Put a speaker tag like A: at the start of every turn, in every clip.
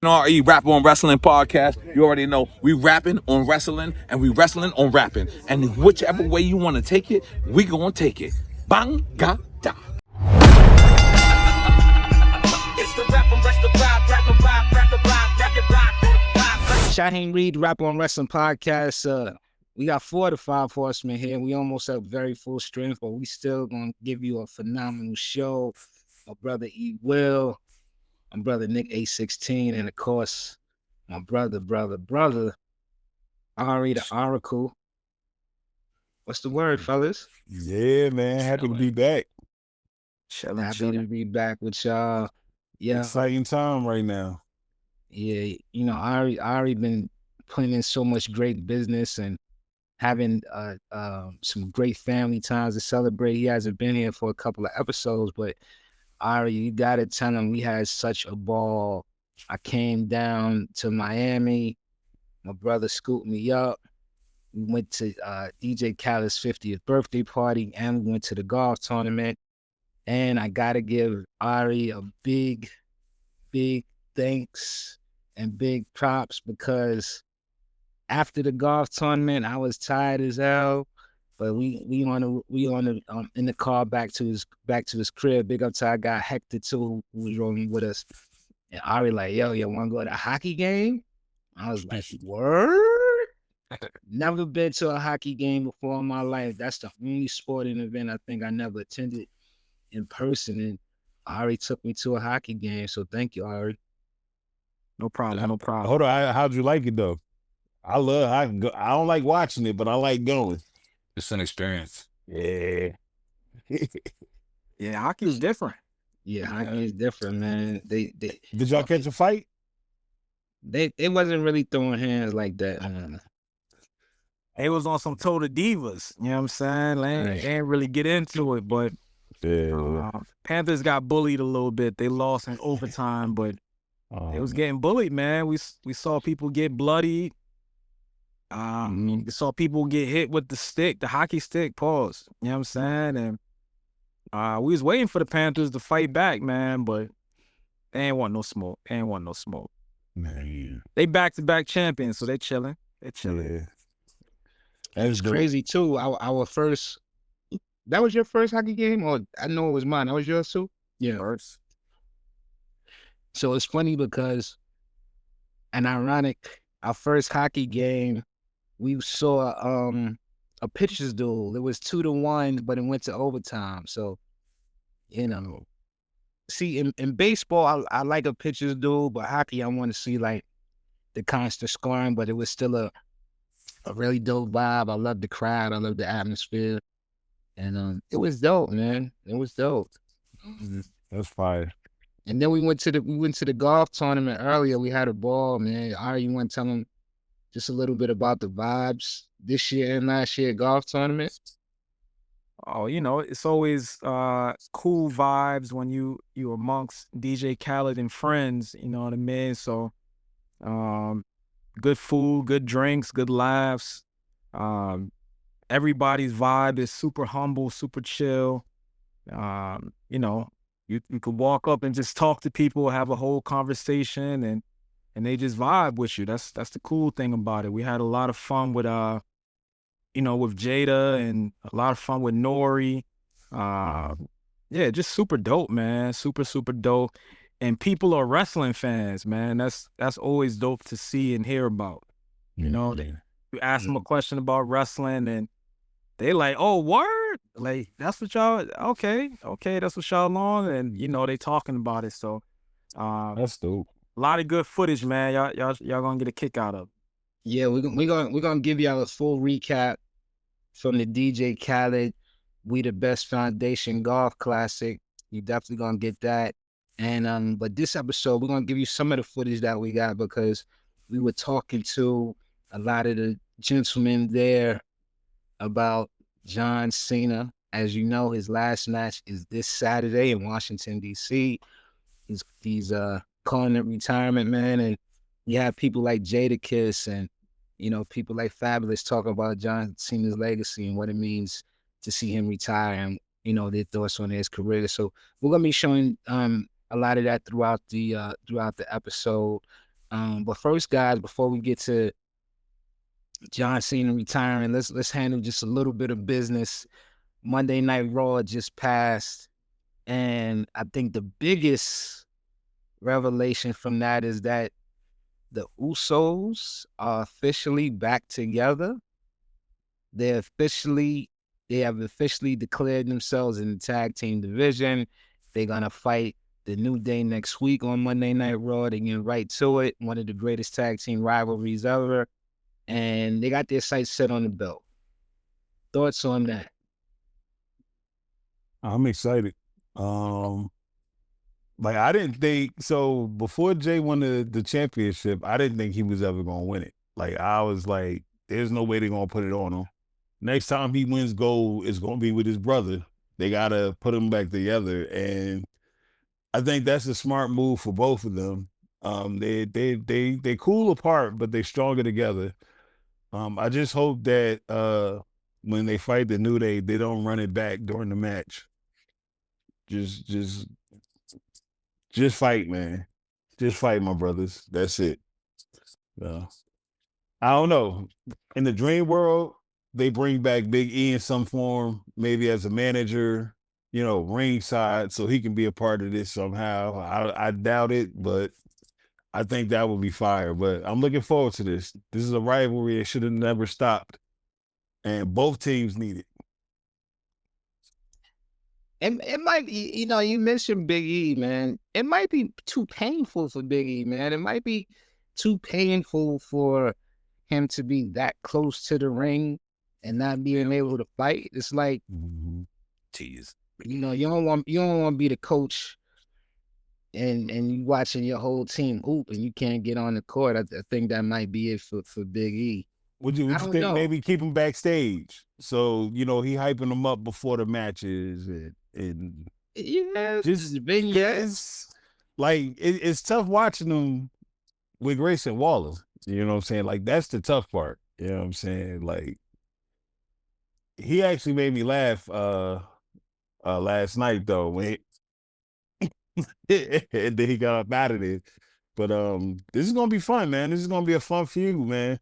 A: N.O.R.E. Rap on Wrestling podcast. You already know we rapping on wrestling and we wrestling on rapping. And whichever way you want to take it, we gonna take it. Bang, ga, da.
B: Shaheen Reed, Rap on Wrestling podcast. We got 4 to 5 horsemen here. We almost at very full strength, but we still gonna give you a phenomenal show. My brother E. Will, my brother Nick A16, and of course, my brother, Ari the Oracle. What's the word, fellas?
C: Yeah, man. Happy to be back.
B: Happy to be back with y'all. Yeah.
C: Exciting time right now.
B: Yeah, you know, Ari been putting in so much great business and having some great family times to celebrate. He hasn't been here for a couple of episodes, but Ari, you gotta tell him we had such a ball. I came down to Miami. My brother scooped me up. We went to DJ Khaled's 50th birthday party, and we went to the golf tournament. And I gotta give Ari a big thanks and big props, because after the golf tournament, I was tired as hell. But we in the car back to his crib. Big up to our guy Hector too, who was rolling with us. And Ari like, yo, you want to go to a hockey game? I was like, word? Never been to a hockey game before in my life. That's the only sporting event I think I never attended in person. And Ari took me to a hockey game. So thank you, Ari.
D: No problem. No problem.
C: Hold on. How'd you like it though? I don't like watching it, but I like going.
E: It's an experience.
C: Yeah.
D: Yeah, hockey is different.
B: Yeah, hockey is different, man. They
C: Did y'all catch a fight?
B: They wasn't really throwing hands like that.
D: They was on some total divas. You know what I'm saying? They ain't really get into it, but Panthers got bullied a little bit. They lost in overtime, but they was getting bullied, man. We saw people get bloodied. We saw people get hit with the stick, the hockey stick, pause. You know what I'm saying? And we was waiting for the Panthers to fight back, man, but they ain't want no smoke.
C: Man.
D: They back-to-back champions, so they chilling.
C: Yeah.
B: It's crazy too. Our first, that was your first hockey game? Or I know it was mine. That was yours too? Yeah.
D: First.
B: So it's funny because, and ironic, our first hockey game, we saw a pitcher's duel. It was 2-1, but it went to overtime. So, you know, see, in baseball, I like a pitcher's duel, but hockey, I want to see like the constant scoring, but it was still a really dope vibe. I love the crowd. I love the atmosphere. And it was dope, man. It was dope.
C: That's fire.
B: And then we went to the golf tournament earlier. We had a ball, man. Ari, you want to tell them just a little bit about the vibes this year and last year golf tournament?
D: Oh, you know, it's always cool vibes when you amongst DJ Khaled and friends, you know what I mean? So good food, good drinks, good laughs. Everybody's vibe is super humble, super chill. You know, you could walk up and just talk to people, have a whole conversation, and they just vibe with you. That's the cool thing about it. We had a lot of fun with you know, with Jada, and a lot of fun with N.O.R.E. Yeah, just super dope, man. Super dope. And people are wrestling fans, man. That's always dope to see and hear about. You know, you ask them a question about wrestling and they like, oh, word? Like, that's what y'all, okay, that's what y'all on. And, you know, they talking about it. So
C: that's dope.
D: A lot of good footage, man. Y'all gonna get a kick out of it.
B: Yeah, we're gonna give y'all a full recap from the DJ Khaled We the Best Foundation Golf Classic. You definitely gonna get that. And but this episode, we're gonna give you some of the footage that we got, because we were talking to a lot of the gentlemen there about John Cena. As you know, his last match is this Saturday in Washington, D.C. He's calling it retirement, man. And you have people like Jadakiss and, you know, people like Fabolous talking about John Cena's legacy and what it means to see him retire, and, you know, their thoughts on his career. So we're gonna be showing a lot of that throughout the episode. But first, guys, before we get to John Cena retiring, let's handle just a little bit of business. Monday Night Raw just passed, and I think the biggest revelation from that is that the Usos are officially back together. They have officially declared themselves in the tag team division. They're gonna fight the New Day next week on Monday Night Raw. They get right to it. One of the greatest tag team rivalries ever. And they got their sights set on the belt. Thoughts on that?
C: I'm excited. Like I didn't think so before Jay won the championship. I didn't think he was ever gonna win it. Like I was like, there's no way they're gonna put it on him. Next time he wins gold, it's gonna be with his brother. They gotta put them back together, and I think that's a smart move for both of them. They cool apart, but they stronger together. I just hope that when they fight the New Day, they don't run it back during the match. Just fight, man. Just fight, my brothers. That's it. I don't know. In the dream world, they bring back Big E in some form, maybe as a manager, ringside, so he can be a part of this somehow. I doubt it, but I think that would be fire. But I'm looking forward to this. This is a rivalry that should have never stopped. And both teams need it.
B: It might be, you mentioned Big E, man. It might be too painful for Big E, man. It might be too painful for him to be that close to the ring and not being able to fight. It's like,
A: Tease.
B: you don't want to be the coach and you watching your whole team hoop and you can't get on the court. I think that might be it for Big E.
C: Would you think
B: know.
C: maybe keep him backstage? So, he hyping them up before the matches and
B: yeah,
C: just
B: vignettes.
C: Like it's tough watching them with Grayson Waller. You know what I'm saying? Like that's the tough part. You know what I'm saying? Like he actually made me laugh last night though when and then he got up out of there. But this is gonna be fun, man. This is gonna be a fun feud, man.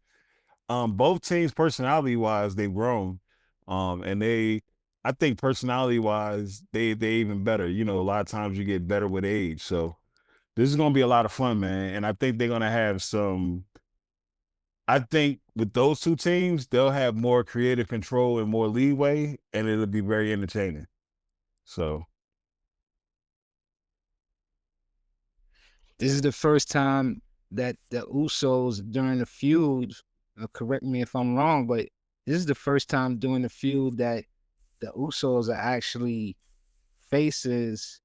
C: Both teams personality wise, they've grown. And I think personality wise, they even better. A lot of times you get better with age. So this is gonna be a lot of fun, man. And I think they're gonna have I think with those two teams, they'll have more creative control and more leeway, and it'll be very entertaining. So
B: this is the first time that the Usos during the feud, correct me if I'm wrong, but this is the first time during the feud that the Usos are actually faces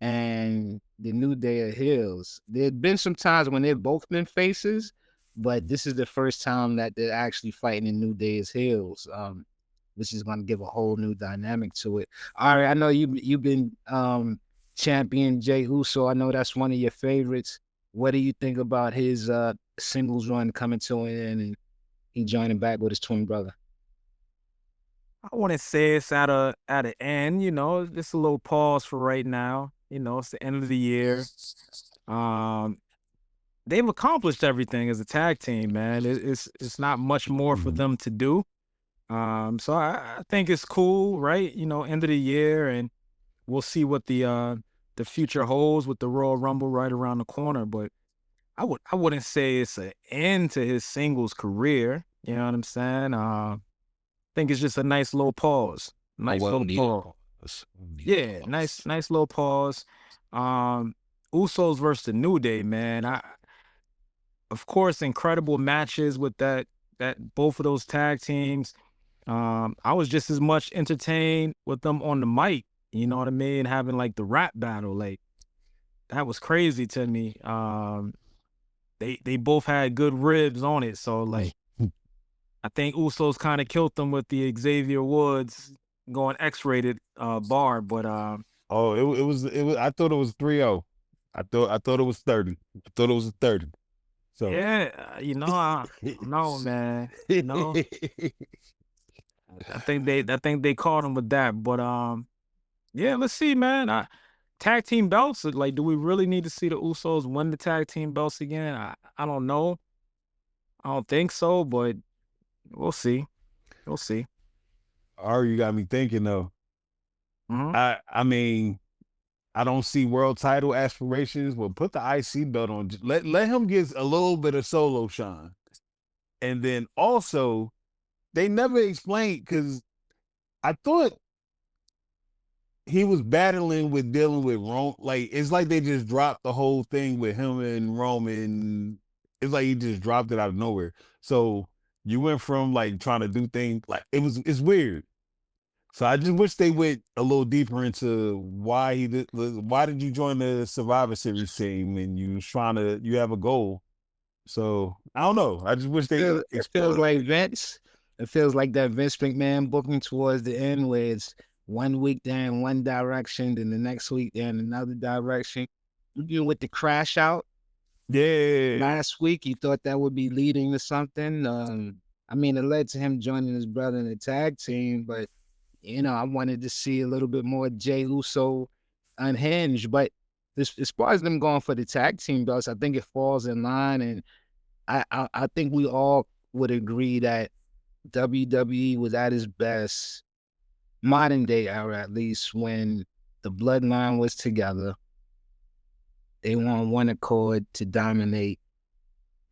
B: and the New Day are heels. There's been some times when they've both been faces, but this is the first time that they're actually fighting the New Day as heels, which is going to give a whole new dynamic to it. All right, I know you've been champion Jey Uso. I know that's one of your favorites. What do you think about his singles run coming to an end and he joining back with his twin brother?
D: I wouldn't say it's at an end, just a little pause for right now. It's the end of the year. They've accomplished everything as a tag team, man. It's not much more for them to do. So I think it's cool, right? End of the year, and we'll see what the future holds with the Royal Rumble right around the corner. But I wouldn't say it's an end to his singles career. You know what I'm saying? I think it's just a nice little pause. Nice little pause. Yeah, nice little pause. Usos versus the New Day, man. Of course, incredible matches with that both of those tag teams. I was just as much entertained with them on the mic. You know what I mean? Having like the rap battle, like that was crazy to me. They both had good ribs on it, so like I think Usos kind of killed them with the Xavier Woods going X-rated bar, but
C: it was I thought it was 3-0. I thought it was 30. I thought it was a 30. So
D: yeah, no, man. I think they caught him with that, but yeah, let's see, man. tag team belts, like, do we really need to see the Usos win the tag team belts again? I don't know. I don't think so, but we'll see. We'll see.
C: You got me thinking though.
D: Mhm.
C: I mean, I don't see world title aspirations. Well, put the IC belt on. Let him get a little bit of solo shine. And then also, they never explained, because I thought he was battling with dealing with Rome. Like, it's like they just dropped the whole thing with him and Roman. It's like he just dropped it out of nowhere. So you went from like trying to do things like it's weird. So I just wish they went a little deeper into why why did you join the Survivor Series team, and you have a goal. So I don't know. I just wish they
B: It feels like Vince. It feels like that Vince McMahon booking towards the end, where it's 1 week they're in one direction, then the next week they're in another direction. You with the crash out
C: Yeah.
B: last week, you thought that would be leading to something. I mean, it led to him joining his brother in the tag team, but I wanted to see a little bit more Jey Uso unhinged. But as far as them going for the tag team belts, I think it falls in line, and I think we all would agree that WWE was at its best, modern day era at least, when the bloodline was together. They were on one accord to dominate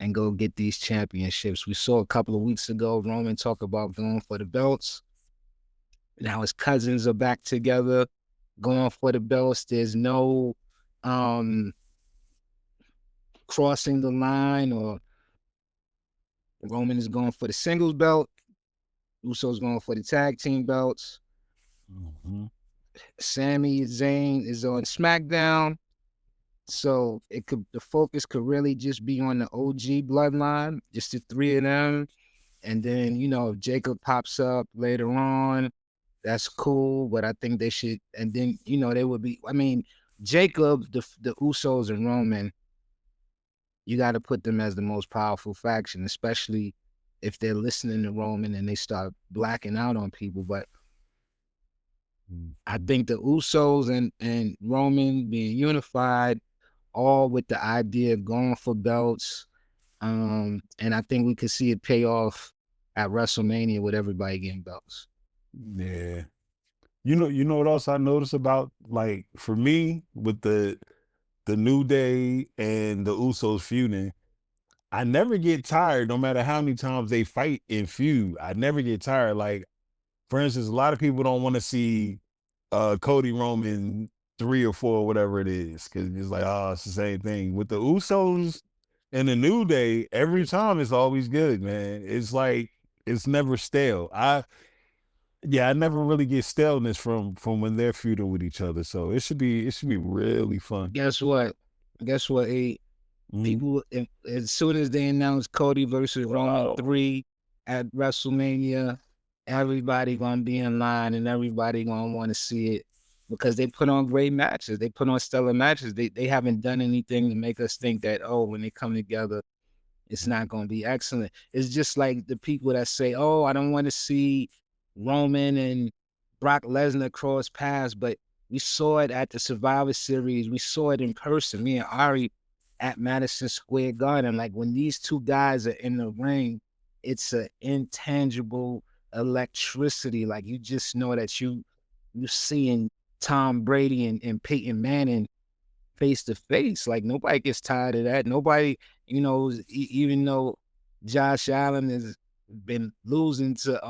B: and go get these championships. We saw a couple of weeks ago Roman talk about going for the belts. Now his cousins are back together, going for the belts. There's no crossing the line, or Roman is going for the singles belt. Uso's going for the tag team belts.
C: Mm-hmm.
B: Sami Zayn is on SmackDown. So the focus could really just be on the OG bloodline, just the three of them. And then, if Jacob pops up later on, that's cool. But I think they should, and then, they would be, I mean, Jacob, the Usos and Roman, you got to put them as the most powerful faction, especially if they're listening to Roman and they start blacking out on people. But I think the Usos and Roman being unified, all with the idea of going for belts. And I think we could see it pay off at WrestleMania with everybody getting belts.
C: Yeah. You know what else I noticed about, like, for me, with the New Day and the Usos feuding, I never get tired, no matter how many times they fight and feud. I never get tired. Like, for instance, a lot of people don't want to see Cody Roman 3 or 4, whatever it is, because it's like, oh, it's the same thing. With the Usos and the New Day, every time it's always good, man. It's like it's never stale. I never really get staleness from when they're feuding with each other. So it should be really fun.
B: Guess what? People, as soon as they announced Cody versus Roman 3 at WrestleMania, everybody gonna be in line and everybody gonna want to see it, because they put on great matches. They put on stellar matches. They haven't done anything to make us think that, when they come together, it's not gonna be excellent. It's just like the people that say, "Oh, I don't want to see Roman and Brock Lesnar cross paths," but we saw it at the Survivor Series. We saw it in person. Me and Ari at Madison Square Garden. Like, when these two guys are in the ring, it's an intangible electricity. Like, you just know that you seeing Tom Brady and Peyton Manning face to face. Like, nobody gets tired of that. Nobody, even though Josh Allen has been losing to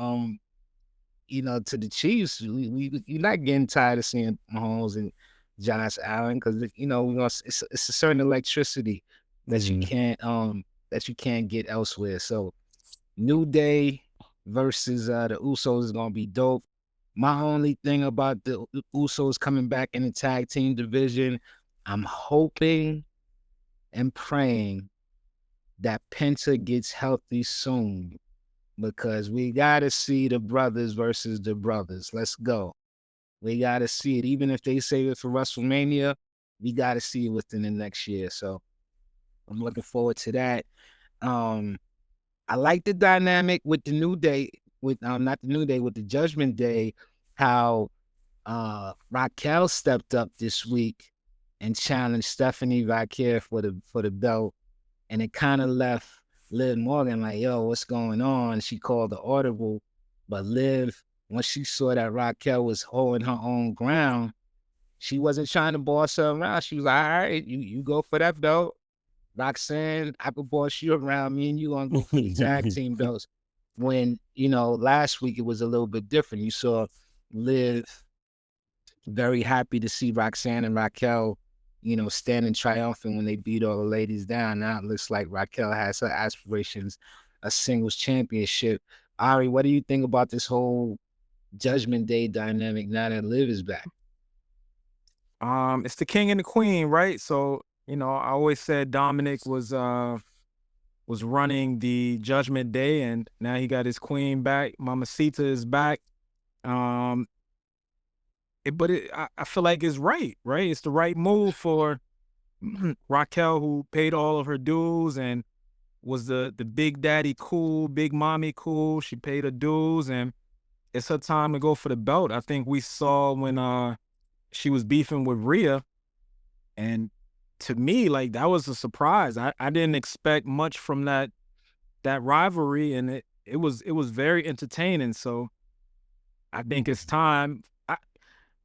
B: to the Chiefs, you're not getting tired of seeing Mahomes and Josh Allen, because it's a certain electricity that you can't get elsewhere. So New Day versus the Usos is gonna be dope. My only thing about the Usos coming back in the tag team division, I'm hoping and praying that Penta gets healthy soon, because we gotta see the brothers versus the brothers. Let's go. We gotta see it. Even if they save it for WrestleMania, we gotta see it within the next year. So I'm looking forward to that. I like the dynamic with the New Day, with not the New Day, with the Judgment Day, how Raquel stepped up this week and challenged Stephanie Vaquer for the belt, and it kind of left Liv Morgan like, yo, what's going on? She called the audible, but Liv, once she saw that Raquel was holding her own ground, she wasn't trying to boss her around. She was like, all right, you go for that belt. Roxanne, I could boss you around. Me and you gonna go for the tag team belts. When, last week it was a little bit different. You saw Liv very happy to see Roxanne and Raquel, standing triumphant when they beat all the ladies down. Now it looks like Raquel has her aspirations, a singles championship. Ari, what do you think about this whole Judgment Day dynamic now that Liv is back?
D: It's the king and the queen, right? So, I always said Dominic was running the Judgment Day, and now he got his queen back. Mamacita is back. I feel like it's right? It's the right move for Raquel, who paid all of her dues and was the big daddy cool, big mommy cool. She paid her dues, and it's her time to go for the belt. I think we saw when she was beefing with Rhea, and to me, like, that was a surprise. I didn't expect much from that rivalry, and it was very entertaining. So I think it's time.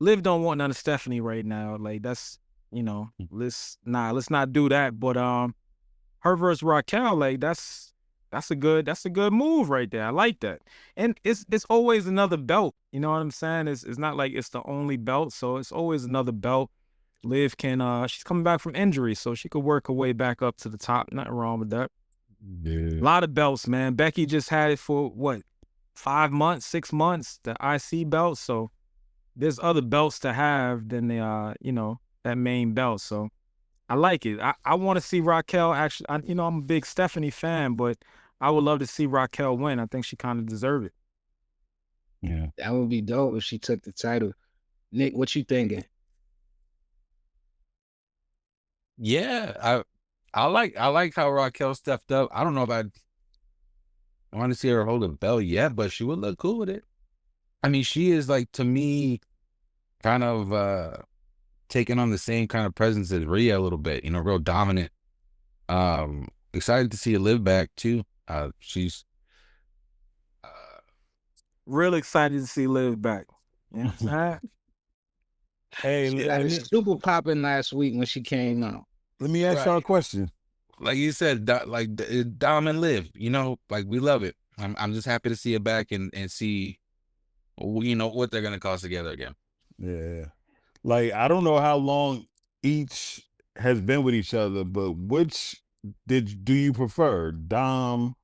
D: Liv don't want none of Stephanie right now. Like, that's, let's not do that. But her versus Raquel, like, that's a good move right there. I like that. And it's always another belt. You know what I'm saying? It's not like it's the only belt, so it's always another belt. Liv can she's coming back from injury, so she could work her way back up to the top. Nothing wrong with that.
C: Yeah.
D: A lot of belts, man. Becky just had it for what, 5 months, 6 months, the IC belt. So there's other belts to have than the that main belt. So I like it. I want to see Raquel actually. I'm a big Stephanie fan, but I would love to see Raquel win. I think she kind of deserved it.
C: Yeah.
B: That would be dope if she took the title. Nick, what you thinking?
E: Yeah, I like how Raquel stepped up. I don't know if I want to see her hold a belt yet, but she would look cool with it. I mean, she is, like, to me, kind of taking on the same kind of presence as Rhea a little bit, real dominant. Excited to see her Liv back too. She's
D: Real excited to see Liv back. Yeah.
C: Hey,
B: She got super popping last week when she came out.
C: let me ask y'all a question.
E: like you said, Dom and Liv, like, we love it. I'm just happy to see her back and see, what they're gonna cause together again.
C: Yeah. Like, I don't know how long each has been with each other, but which do you prefer, Dom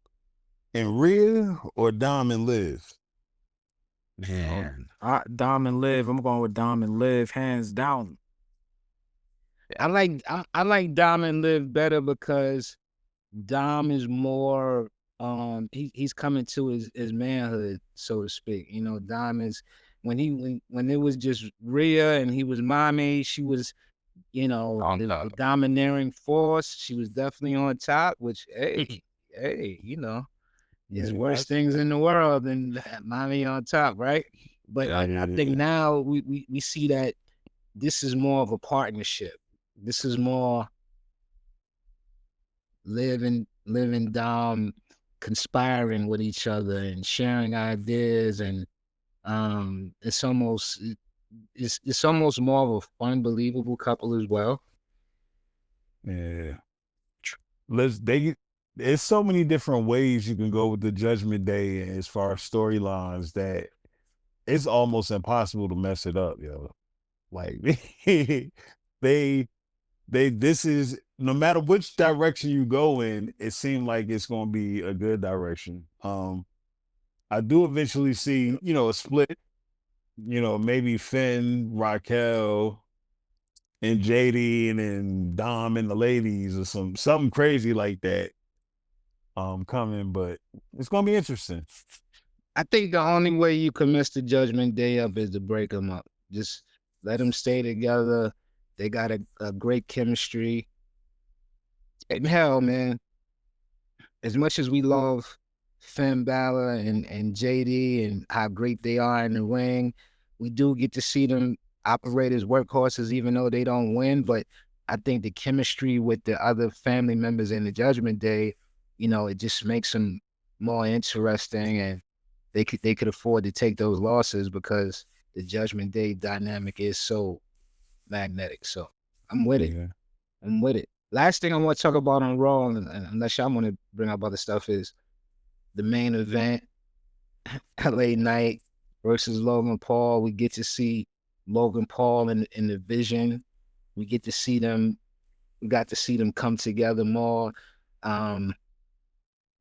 C: and Rhea or Dom and Liv?
E: Man,
D: Dom and Liv. I'm going with Dom and Liv, hands down.
B: I like Dom and Liv better because Dom is more he's coming to his manhood, so to speak. Dom is when it was just Rhea and he was mommy, she was, the domineering force. She was definitely on top, which hey, there's worse things in the world than mommy on top, right? But I think now we see that this is more of a partnership. This is more living Dom conspiring with each other and sharing ideas, and it's almost more of a fun, believable couple as well.
C: Yeah. There's so many different ways you can go with the Judgment Day as far as storylines that it's almost impossible to mess it up, yo. Like, this is, no matter which direction you go in, it seemed like it's going to be a good direction. I do eventually see, a split, maybe Finn, Raquel, and JD, and then Dom and the ladies, or something crazy like that coming, but it's going to be interesting.
B: I think the only way you can mess the Judgment Day up is to break them up. Just let them stay together. They got a great chemistry. And hell, man, as much as we love Finn Balor and JD and how great they are in the ring, we do get to see them operate as workhorses, even though they don't win. But I think the chemistry with the other family members in the Judgment Day, you know, it just makes them more interesting, and they could afford to take those losses because the Judgment Day dynamic is so magnetic. So I'm with it.
C: Yeah.
B: I'm with it. Last thing I want to talk about on Raw, and unless y'all want to bring up other stuff, is the main event, LA Knight versus Logan Paul. We get to see Logan Paul in the vision. We get to see them. We got to see them come together more.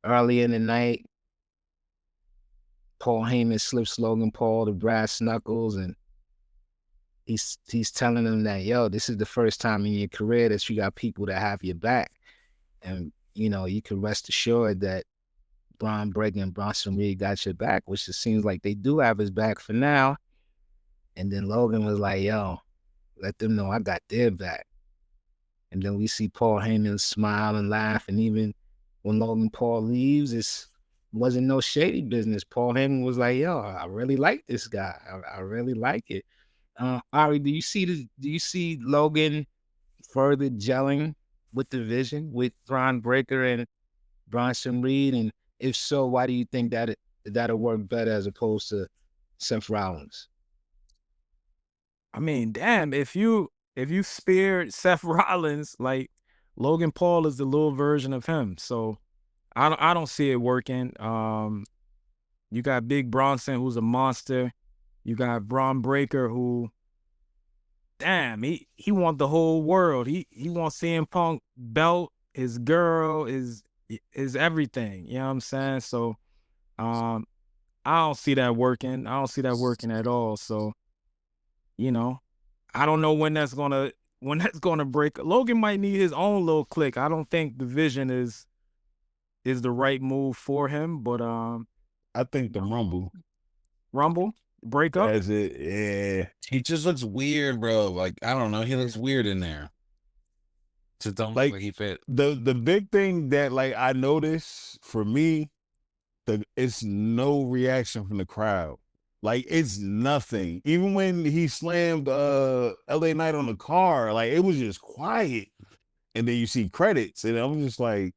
B: Early in the night, Paul Heyman slips Logan Paul the brass knuckles, and he's telling him that, yo, this is the first time in your career that you got people that have your back. And, you know, you can rest assured that Bron Breakker and Bronson Reed got your back, which it seems like they do have his back for now. And then Logan was like, yo, let them know I got their back. And then we see Paul Heyman smile and laugh. And even when Logan Paul leaves, it wasn't no shady business. Paul Heyman was like, yo, I really like this guy. I really like it. Ari, do you see Logan further gelling with the vision with Bron Breakker and Bronson Reed? And if so, why do you think that that'll work better as opposed to Seth Rollins?
D: I mean, damn, if you spared Seth Rollins, like Logan Paul is the little version of him. So I don't see it working. You got Big Bronson, who's a monster. You got Bron Breakker, who, damn, he want the whole world. He wants CM Punk belt, his girl, his everything. You know what I'm saying? So I don't see that working. I don't see that working at all. So, you know, I don't know when that's gonna break. Logan might need his own little clique. I don't think the vision is the right move for him, but
C: I think the
D: Rumble break up.
C: as it, yeah.
E: He just looks weird, bro. Like, I don't know. He looks weird in there. Just don't look like he fit.
C: The big thing that like I noticed for me, it's no reaction from the crowd. Like it's nothing. Even when he slammed LA Knight on the car, like it was just quiet. And then you see credits, and I'm just like,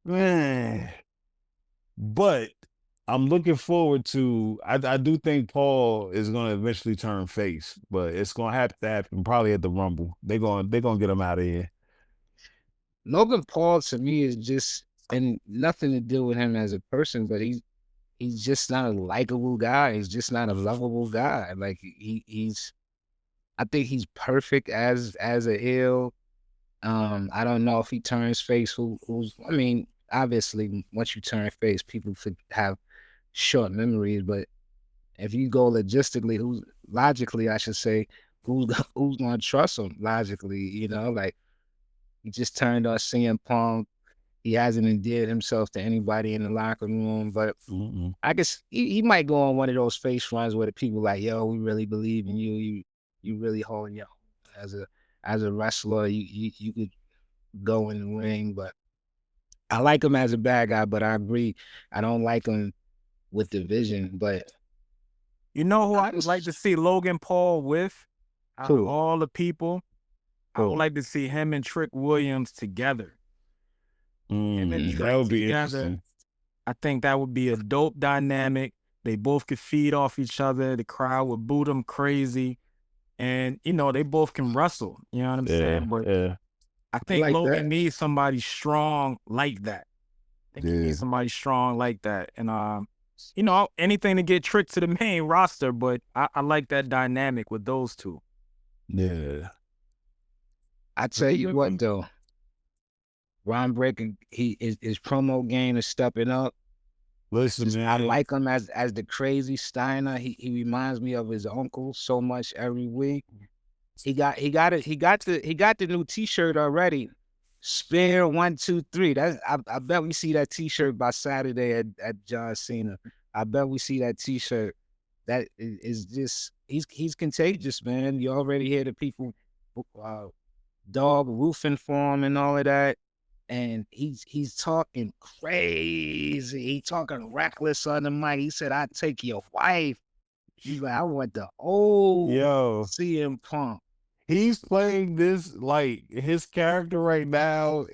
C: man. But I'm looking forward to. I do think Paul is going to eventually turn face, but it's going to have to happen probably at the Rumble. They're going to get him out of here.
B: Logan Paul to me is just, and nothing to do with him as a person, but he's just not a likable guy. He's just not a lovable guy. Like I think he's perfect as a heel. I don't know if he turns face. I mean, obviously, once you turn face, people could have short memories. But if you go logically, I should say, who's gonna trust him logically? You know, like he just turned on CM Punk. He hasn't endeared himself to anybody in the locker room, but I guess he might go on one of those face runs where the people like, yo, we really believe in you. You really holding your as a wrestler. You could go in the ring, but I like him as a bad guy. But I agree, I don't like him with the vision. But
D: you know who I'd like to see Logan Paul with? Out of all the people, I would like to see him and Trick Williams together.
C: That would be interesting.
D: I think that would be a dope dynamic. They both could feed off each other. The crowd would boo them crazy. And, you know, they both can wrestle. You know what I'm saying? But I think Logan needs somebody strong like that. I think he needs somebody strong like that. And, you know, anything to get Trick to the main roster, but I like that dynamic with those two.
C: Yeah.
B: I tell you what, though. Bron Breakker, his promo game is stepping up.
C: Listen, man,
B: I like him as the crazy Steiner. He reminds me of his uncle so much every week. He got the new T-shirt already. Spear 1, 2, 3. I bet we see that T-shirt by Saturday at John Cena. I bet we see that T-shirt. That is just he's contagious, man. You already hear the people dog roofing for him and all of that. And he's talking crazy. He talking reckless on the mic. He said, "I'd take your wife." He's like, I want the old
C: Yo,
B: CM Punk.
C: he's playing this like his character right now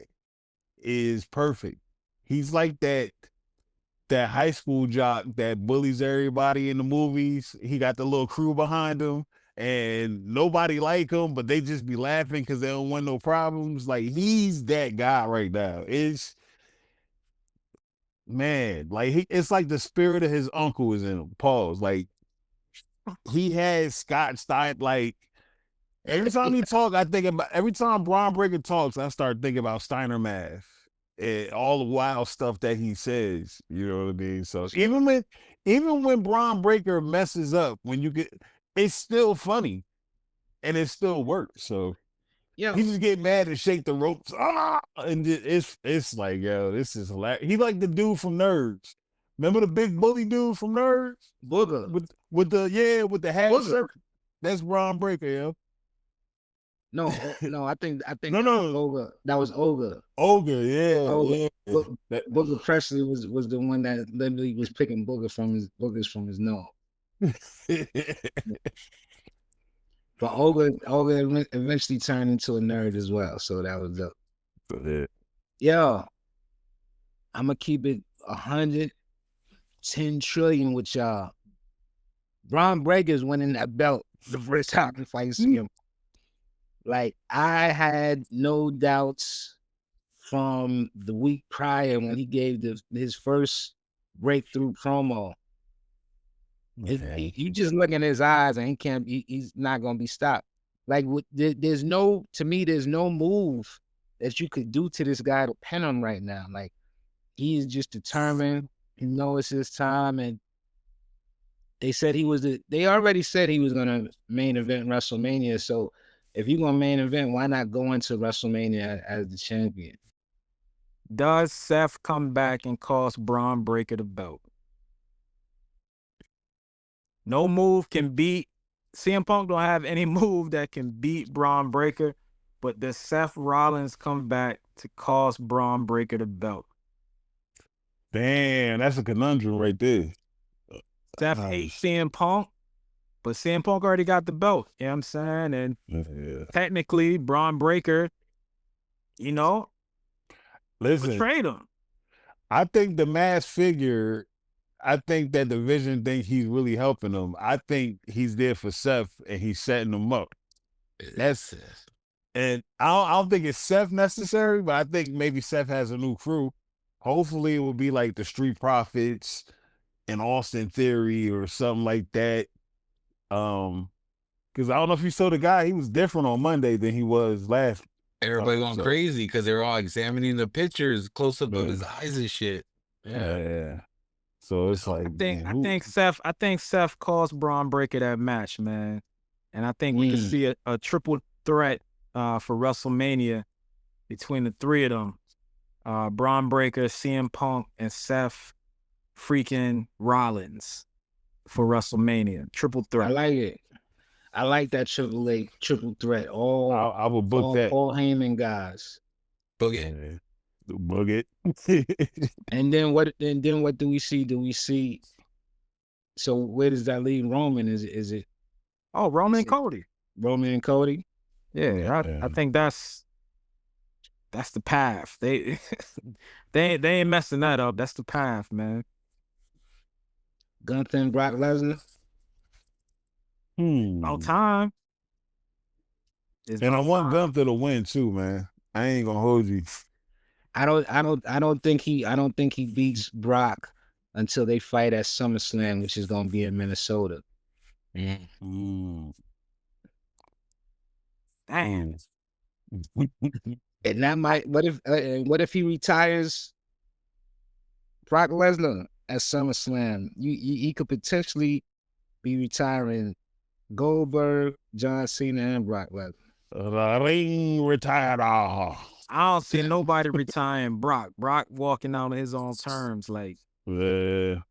C: is perfect. He's like that high school jock that bullies everybody in the movies. He got the little crew behind him and nobody like him, but they just be laughing because they don't want no problems. Like he's that guy right now. It's man, like it's like the spirit of his uncle is in him. Pause. Like he has Scott Stein. Like every time he talk, I think about every time Bron Breakker talks, I start thinking about Steiner math and all the wild stuff that he says. You know what I mean? So even when Bron Breakker messes up, when you get, it's still funny and it still works. So
B: Yo,
C: he just get mad and shake the ropes, and it's like, yo, this is hilarious. He like the dude from Nerds. Remember the big bully dude from Nerds
B: Booger.
C: with the hat
B: Booger.
C: shirt? That's Bron Breakker, yo.
B: No, I think
C: No, no.
B: Ogre. That was Ogre.
C: Ogre, yeah,
B: Ogre.
C: yeah. That-
B: Booger Presley was the one that literally was picking boogers from his nose. But Ogre eventually turned into a nerd as well, so that was dope. Yo, I'm gonna keep it 110 trillion with y'all. Bron Breakker's winning that belt the first time if I see him. Like I had no doubts from the week prior when he gave his first breakthrough promo. You just look in his eyes and he's not gonna be stopped. Like there's no move that you could do to this guy to pin him right now. Like he's just determined. He knows it's his time, and they already said he was gonna main event WrestleMania. So if you're gonna main event, why not go into WrestleMania as the champion?
D: Does Seth come back and cost Bron Breakker the belt? No move can beat. CM Punk don't have any move that can beat Bron Breakker, but does Seth Rollins come back to cost Bron Breakker the belt?
C: Damn, that's a conundrum right there.
D: Seth hates CM Punk, but CM Punk already got the belt. You know what I'm saying? And technically, Bron Breakker,
C: Listen,
D: betrayed him.
C: I think the mass figure, I think that the Vision thinks he's really helping him. I think he's there for Seth and he's setting him up. That's it. And I don't think it's Seth necessary, but I think maybe Seth has a new crew. Hopefully it will be like the Street Profits and Austin Theory or something like that. Because I don't know if you saw the guy, he was different on Monday than he was last.
E: Everybody going crazy because they're all examining the pictures close up of his eyes and shit.
C: Yeah. So it's like,
D: I think Seth caused Bron Breakker that match, man. And I think we could see a triple threat for WrestleMania between the three of them. Bron Breakker, CM Punk, and Seth freaking Rollins for WrestleMania. Triple threat.
B: I like it. I like that triple threat.
C: I will book that.
B: All Heyman guys.
E: Book it.
C: Book it.
B: And then what do we see? Do we see? So where does that leave Roman? Is it?
D: Oh, Roman and Cody.
B: Roman and Cody.
D: Yeah, I think that's the path. They ain't messing that up. That's the path, man.
B: Gunther and Brock Lesnar.
D: About time.
C: And I want Gunther to win too, man. I ain't gonna hold you.
B: I don't think he beats Brock until they fight at SummerSlam, which is gonna be in Minnesota.
D: Damn.
B: And that might. What if he retires Brock Lesnar at SummerSlam? He could potentially be retiring Goldberg, John Cena, and Brock Lesnar.
C: The ring retired.
D: I don't see nobody retiring Brock. Brock walking out on his own terms. Like,
C: nah,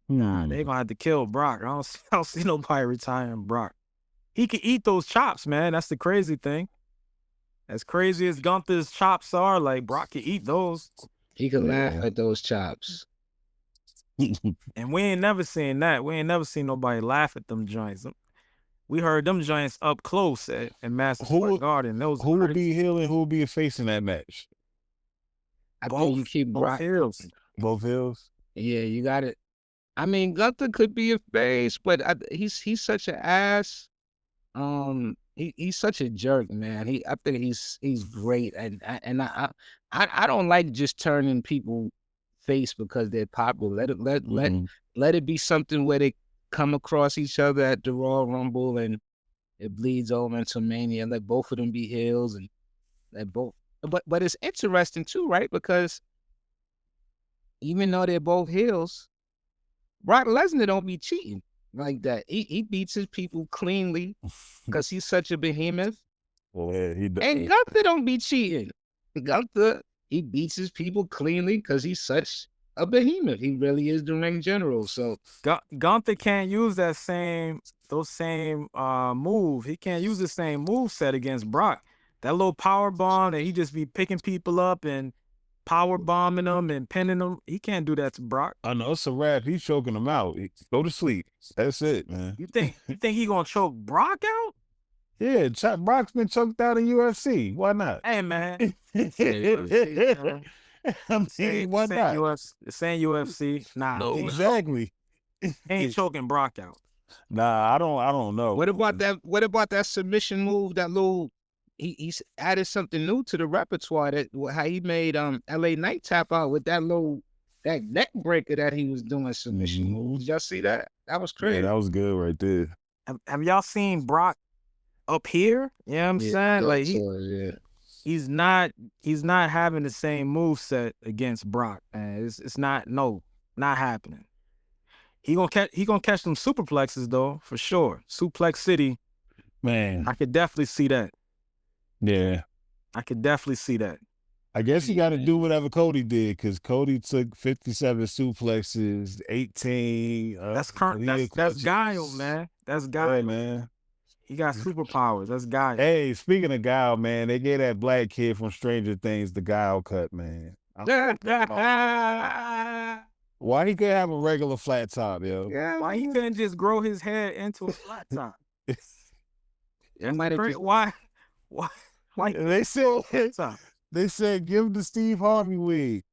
D: they gonna have to kill Brock. I don't see nobody retiring Brock. He can eat those chops, man. That's the crazy thing. As crazy as Gunther's chops are, like Brock can eat those.
B: He could laugh at those chops.
D: And we ain't never seen that. We ain't never seen nobody laugh at them joints. We heard them joints up close at Madison Square Garden. Those
C: who will be heel and who will be facing that match?
B: I think you keep
D: both heels.
C: Both heels?
B: Yeah, you got it. I mean, Gunther could be a face, but he's such an ass. He's such a jerk, man. I think he's great, and I don't like just turning people face because they're popular. Let it be something where they come across each other at the Royal Rumble and it bleeds over into Mania. Let both of them be heels and let both. But it's interesting too, right? Because even though they're both heels, Brock Lesnar don't be cheating like that. He beats his people cleanly because he's such a behemoth.
C: Well, yeah, he does.
B: And Gunther don't be cheating. Gunther, he beats his people cleanly because he's such a behemoth. He really is the ring general. So
D: Gunther can't use those same move. He can't use the same move set against Brock. That little power bomb that he just be picking people up and power bombing them and pinning them. He can't do that to Brock.
C: I know it's a wrap. He's choking him out. Go to sleep. That's it, man.
D: You think he gonna choke Brock out?
C: Yeah, Brock's been choked out in UFC. Why not?
D: Hey, man.
C: I mean, why not?
D: Saying UFC. Nah,
E: No,
C: Exactly.
D: he ain't choking Brock out.
C: Nah, I don't know.
B: what about that submission move? That little he's added something new to the repertoire. That how he made LA Knight tap out with that neck breaker that he was doing submission moves. Did y'all see that? That was crazy.
C: Yeah, that was good right there.
D: Have y'all seen Brock up here? You know what I'm saying? Like he's not having the same move set against Brock, man. It's not happening. He gonna catch them superplexes though, for sure. Suplex City.
C: Man.
D: I could definitely see that.
C: Yeah.
D: I could definitely see that.
C: I guess you got to do whatever Cody did, because Cody took 57 suplexes, 18.
D: That's Guile, man. That's Guile,
C: yeah, man.
D: He got superpowers. That's Guile.
C: Hey, speaking of Guile, man, they gave that black kid from Stranger Things the Guile cut, man. Why he couldn't have a regular flat top, yo?
D: Why he couldn't just grow his hair into a flat top? Why?
C: They said give the Steve Harvey wig.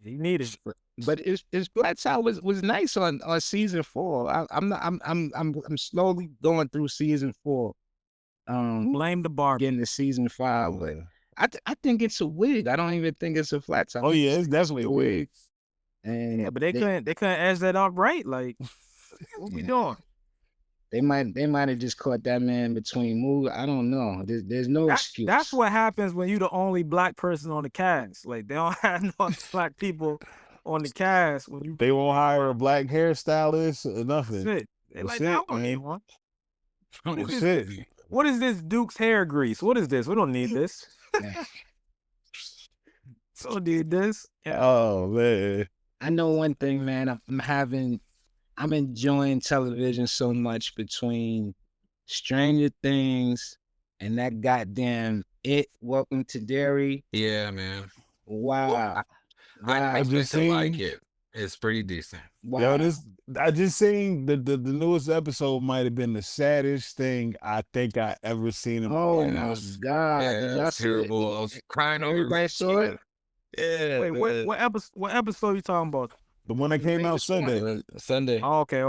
D: He needed it.
B: But his flat top was nice on season 4. I'm slowly going through season 4.
D: Blame the bar.
B: Getting to season 5, but I think it's a wig. I don't even think it's a flat top.
C: Oh yeah, it's definitely a wig.
B: And
D: yeah, but they couldn't edge that off right. Like, what we doing?
B: They might have just caught that man between moves. I don't know. There's no excuse.
D: That's what happens when you the only black person on the cast. Like, they don't have no black people on the cast.
C: They won't hire a black hairstylist or nothing.
D: That's it. They like, I don't need one.
C: That's
D: What is this Duke's hair grease? What is this? We don't need this. So need this.
C: Yeah. Oh man.
B: I know one thing, man. I'm enjoying television so much between Stranger Things and that goddamn Welcome to Derry.
E: Yeah, man.
B: Wow.
E: I just like it. It's pretty decent.
B: Wow.
C: Yo, I just seen the newest episode might have been the saddest thing I think I ever seen in my
B: life.
C: life.
B: My God.
E: Yeah, that's terrible. I was crying over it.
B: Everybody saw it?
E: Yeah.
D: Wait, what episode you talking about?
C: The one that came out Sunday.
E: Sunday.
D: Oh, okay.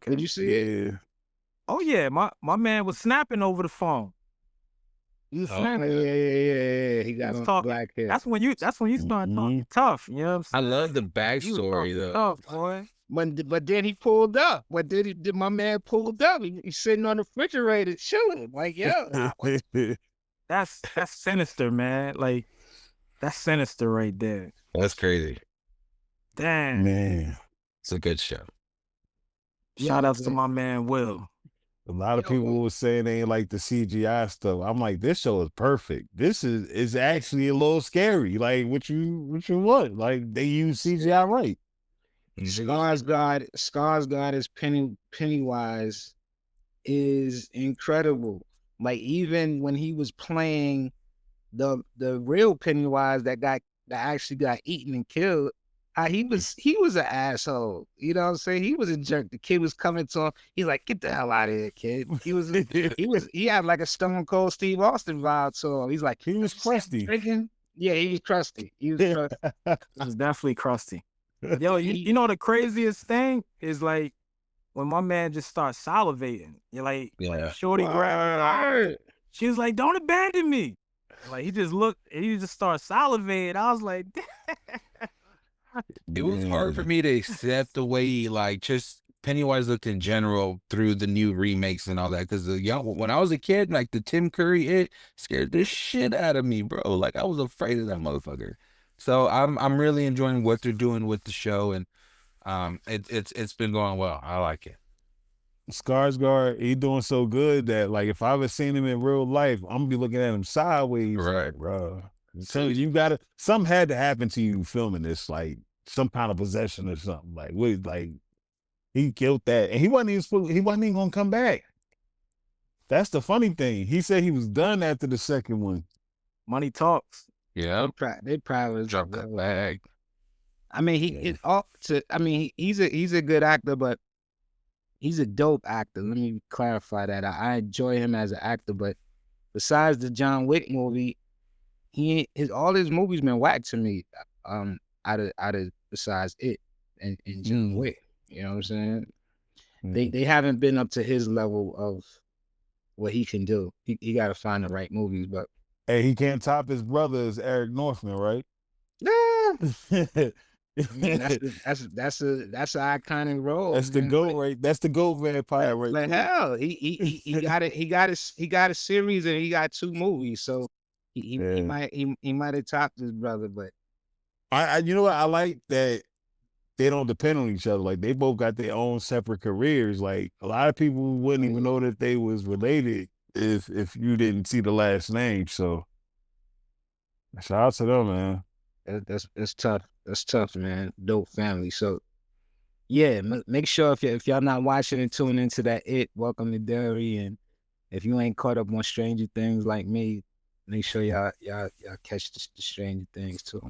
B: Did you see it?
C: Yeah.
D: Oh yeah, my man was snapping over the phone.
B: Yeah. He got on black hair.
D: That's when you start talking tough. You know what I'm saying?
E: I love the backstory though.
D: Tough, boy.
B: But then he pulled up. What did my man pulled up? He's sitting on the refrigerator chilling. Like, yo.
D: That's sinister, man. Like, that's sinister right there.
E: That's crazy.
D: Damn.
C: Man.
E: It's a good show.
D: Shout outs to my man Will.
C: A lot of people were saying they ain't like the CGI stuff. I'm like, this show is perfect. This is actually a little scary. Like, what you want? Like, they use CGI right.
B: Skarsgård as Pennywise is incredible. Like, even when he was playing the real Pennywise that actually got eaten and killed, He was an asshole. You know what I'm saying? He was a jerk. The kid was coming to him. He's like, get the hell out of here, kid. He had like a Stone Cold Steve Austin vibe to him. He's like,
C: He was crusty.
B: drinking. Yeah, he was crusty. He was crusty.
D: It was definitely crusty. Yo, you know the craziest thing is like when my man just starts salivating. You're like,
E: Yeah.
D: shorty grabbed. She was like, don't abandon me. Like he just looked and he just started salivating. I was like,
E: It was hard for me to accept the way like just Pennywise looked in general through the new remakes and all that. Because when I was a kid, like the Tim Curry it scared the shit out of me, bro. Like I was afraid of that motherfucker. So I'm really enjoying what they're doing with the show, and it's been going well. I like it.
C: Skarsgård, he doing so good that like if I ever seen him in real life, I'm gonna be looking at him sideways,
E: Right.
C: bro. So you gotta, something had to happen to you filming this, like some kind of possession or something. Like what, like he killed that, and he wasn't even gonna come back. That's the funny thing. He said he was done after the second one.
D: money talks.
E: Yeah.
B: They probably
E: Drop that leg.
B: I mean, he's a good actor, but he's a dope actor. Let me clarify that. I enjoy him as an actor, but besides the John Wick movie, all his movies been whack to me. Out of besides it and John Wick, you know what I'm saying? They haven't been up to his level of what he can do. He got to find the right movies, but
C: Hey, he can't top his brother as Eric Northman, right?
B: I mean, that's an iconic role.
C: That's the GOAT, right? That's the GOAT vampire, right?
B: Like hell, he got a series and he got 2 movies, so he might have topped his brother, but
C: I you know what, I like that they don't depend on each other. Like they both got their own separate careers. Like a lot of people wouldn't even know that they was related if you didn't see the last name. So shout out to them, man.
B: that's tough. That's tough, man. Dope family. So yeah, make sure if y'all not watching and tuning into that Welcome to Derry, and if you ain't caught up on Stranger Things like me, make sure y'all catch the Stranger Things too.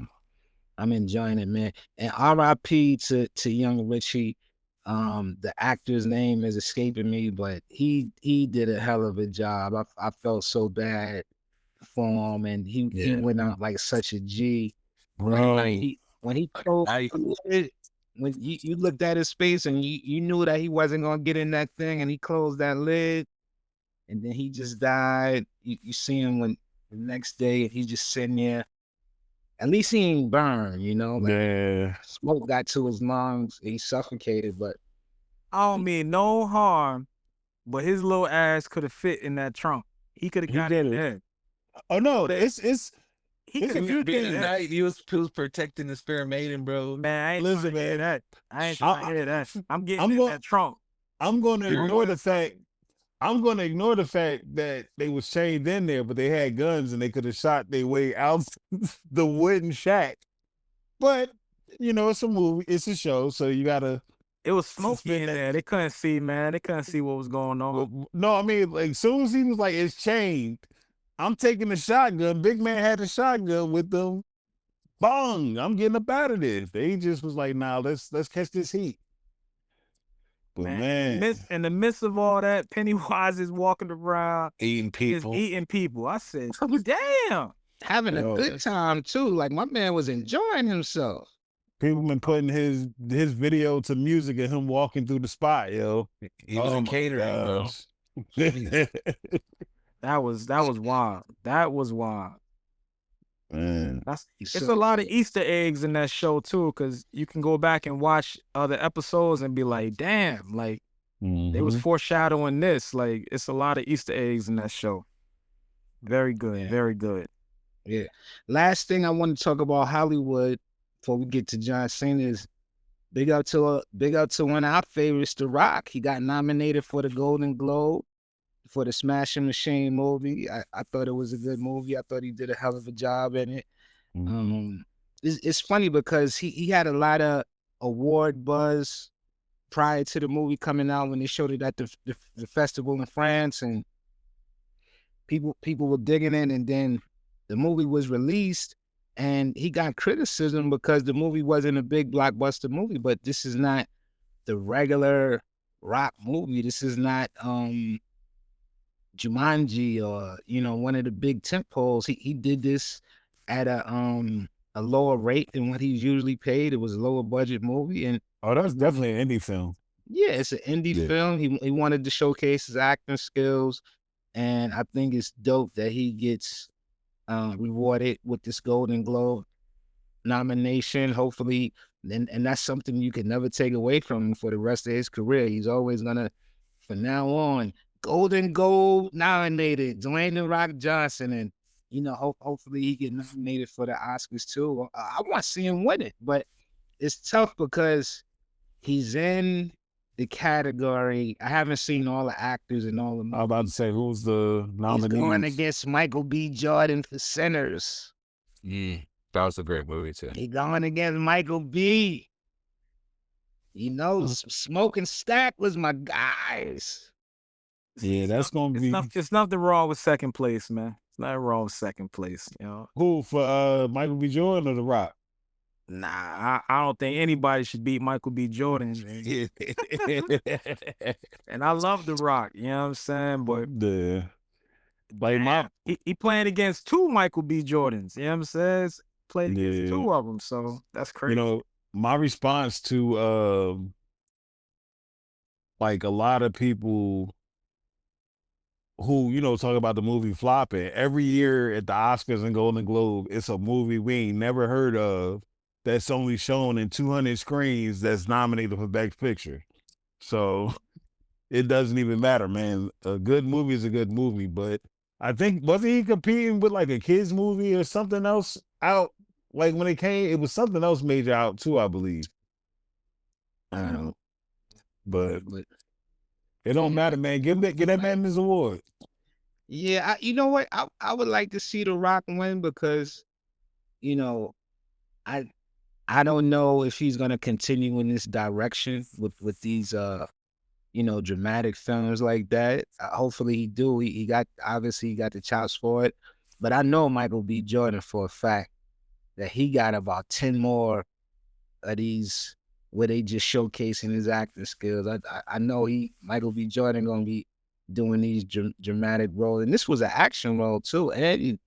B: I'm enjoying it, man. And R.I.P. to young Richie. The actor's name is escaping me, but he did a hell of a job. I felt so bad for him, and he went out like such a G. When he closed, when you looked at his face and you knew that he wasn't gonna get in that thing, and he closed that lid, and then he just died. You see him when the next day he's just sitting there. At least he ain't burned, you know. Like, smoke got to his lungs, he suffocated. But
D: I don't mean no harm, but his little ass could have fit in that trunk. He could have got it in.
C: Oh no, it's
D: he could have.
E: He was protecting the spare maiden, bro.
D: Man, I ain't
C: listen,
D: man.
C: man.
D: I ain't trying to hear that. I'm getting in that trunk.
C: I'm gonna ignore the fact. I'm gonna ignore the fact that they was chained in there, but they had guns and they could have shot their way out the wooden shack. But you know, it's a movie, it's a show, so you gotta.
D: It was smoky in there. They couldn't see, man. They couldn't see what was going on.
C: No, I mean, like, as soon as he was like, it's chained, I'm taking the shotgun. Big man had the shotgun with them. Bong! I'm getting up out of there. They just was like, nah, let's catch this heat. But man.
D: In the midst of all that, Pennywise is walking around
E: eating people.
D: I said, damn.
B: Having a good time too. Like my man was enjoying himself.
C: People been putting his video to music of him walking through the spot, yo.
E: He was in catering, bro.
D: That was wild. That was wild.
C: Man.
D: It's a lot of Easter eggs in that show too, because you can go back and watch other episodes and be like, damn, like they was foreshadowing this. Like it's a lot of Easter eggs in that show. Very good, very good.
B: Yeah. Last thing I want to talk about Hollywood before we get to John Cena is big up to one of our favorites, The Rock. He got nominated for the Golden Globe for the Smashing Machine movie. I thought it was a good movie. I thought he did a hell of a job in it. It's funny because he had a lot of award buzz prior to the movie coming out when they showed it at the festival in France, and people were digging it, and then the movie was released And he got criticism because the movie wasn't a big blockbuster movie, but this is not the regular Rock movie. This is not Jumanji or, you know, one of the big tent poles. He did this at a lower rate than what he's usually paid. It was a lower budget movie, and
C: Oh, that's definitely an indie film.
B: yeah, it's an indie
C: Yeah.
B: film. He wanted to showcase his acting skills, and I think it's dope that he gets rewarded with this Golden Globe nomination. Hopefully, and that's something you can never take away from him for the rest of his career. He's always gonna, from now on, Golden Globe nominated, Dwayne "The Rock" Johnson, and you know, hopefully he get nominated for the Oscars too. I want to see him win it, but it's tough because he's in the category. I haven't seen all the actors and all of them.
C: I was about to say, who's the
B: He's going
C: nominees?
B: against Michael B. Jordan for Sinners.
E: That was a great movie too.
B: He going against Michael B. You know, Smoke and Stack was my guys.
C: Yeah, that's gonna be
D: It's nothing wrong with second place, man. It's nothing wrong with second place, you know.
C: who for Michael B. Jordan or The Rock?
D: Nah, I don't think anybody should beat Michael B. Jordan. Man. And I love The Rock, you know what I'm saying? But
C: The like my
D: he playing against two Michael B. Jordans, you know what I'm saying? Played against
C: Yeah.
D: two of them, so that's crazy.
C: you know, my response to like a lot of people who, you know, talk about the movie flopping, every year at the Oscars and Golden Globe, it's a movie we ain't never heard of that's only shown in 200 screens that's nominated for Best Picture. So it doesn't even matter, man. A good movie is a good movie, but I think, wasn't he competing with like a kids movie or something else out? Like when it came, it was something else major out too, I believe.
B: I don't know.
C: But
B: But
C: it don't matter, man. Give that man his award.
B: yeah, you know what? I would like to see The Rock win because, you know, I don't know if he's gonna continue in this direction with these you know, dramatic films like that. Hopefully he do. He got, obviously he got the chops for it. But I know Michael B. Jordan for a fact that he got about 10 more of these where they just showcasing his acting skills. I know Michael B. Jordan gonna be doing these dramatic roles, and this was an action role too, and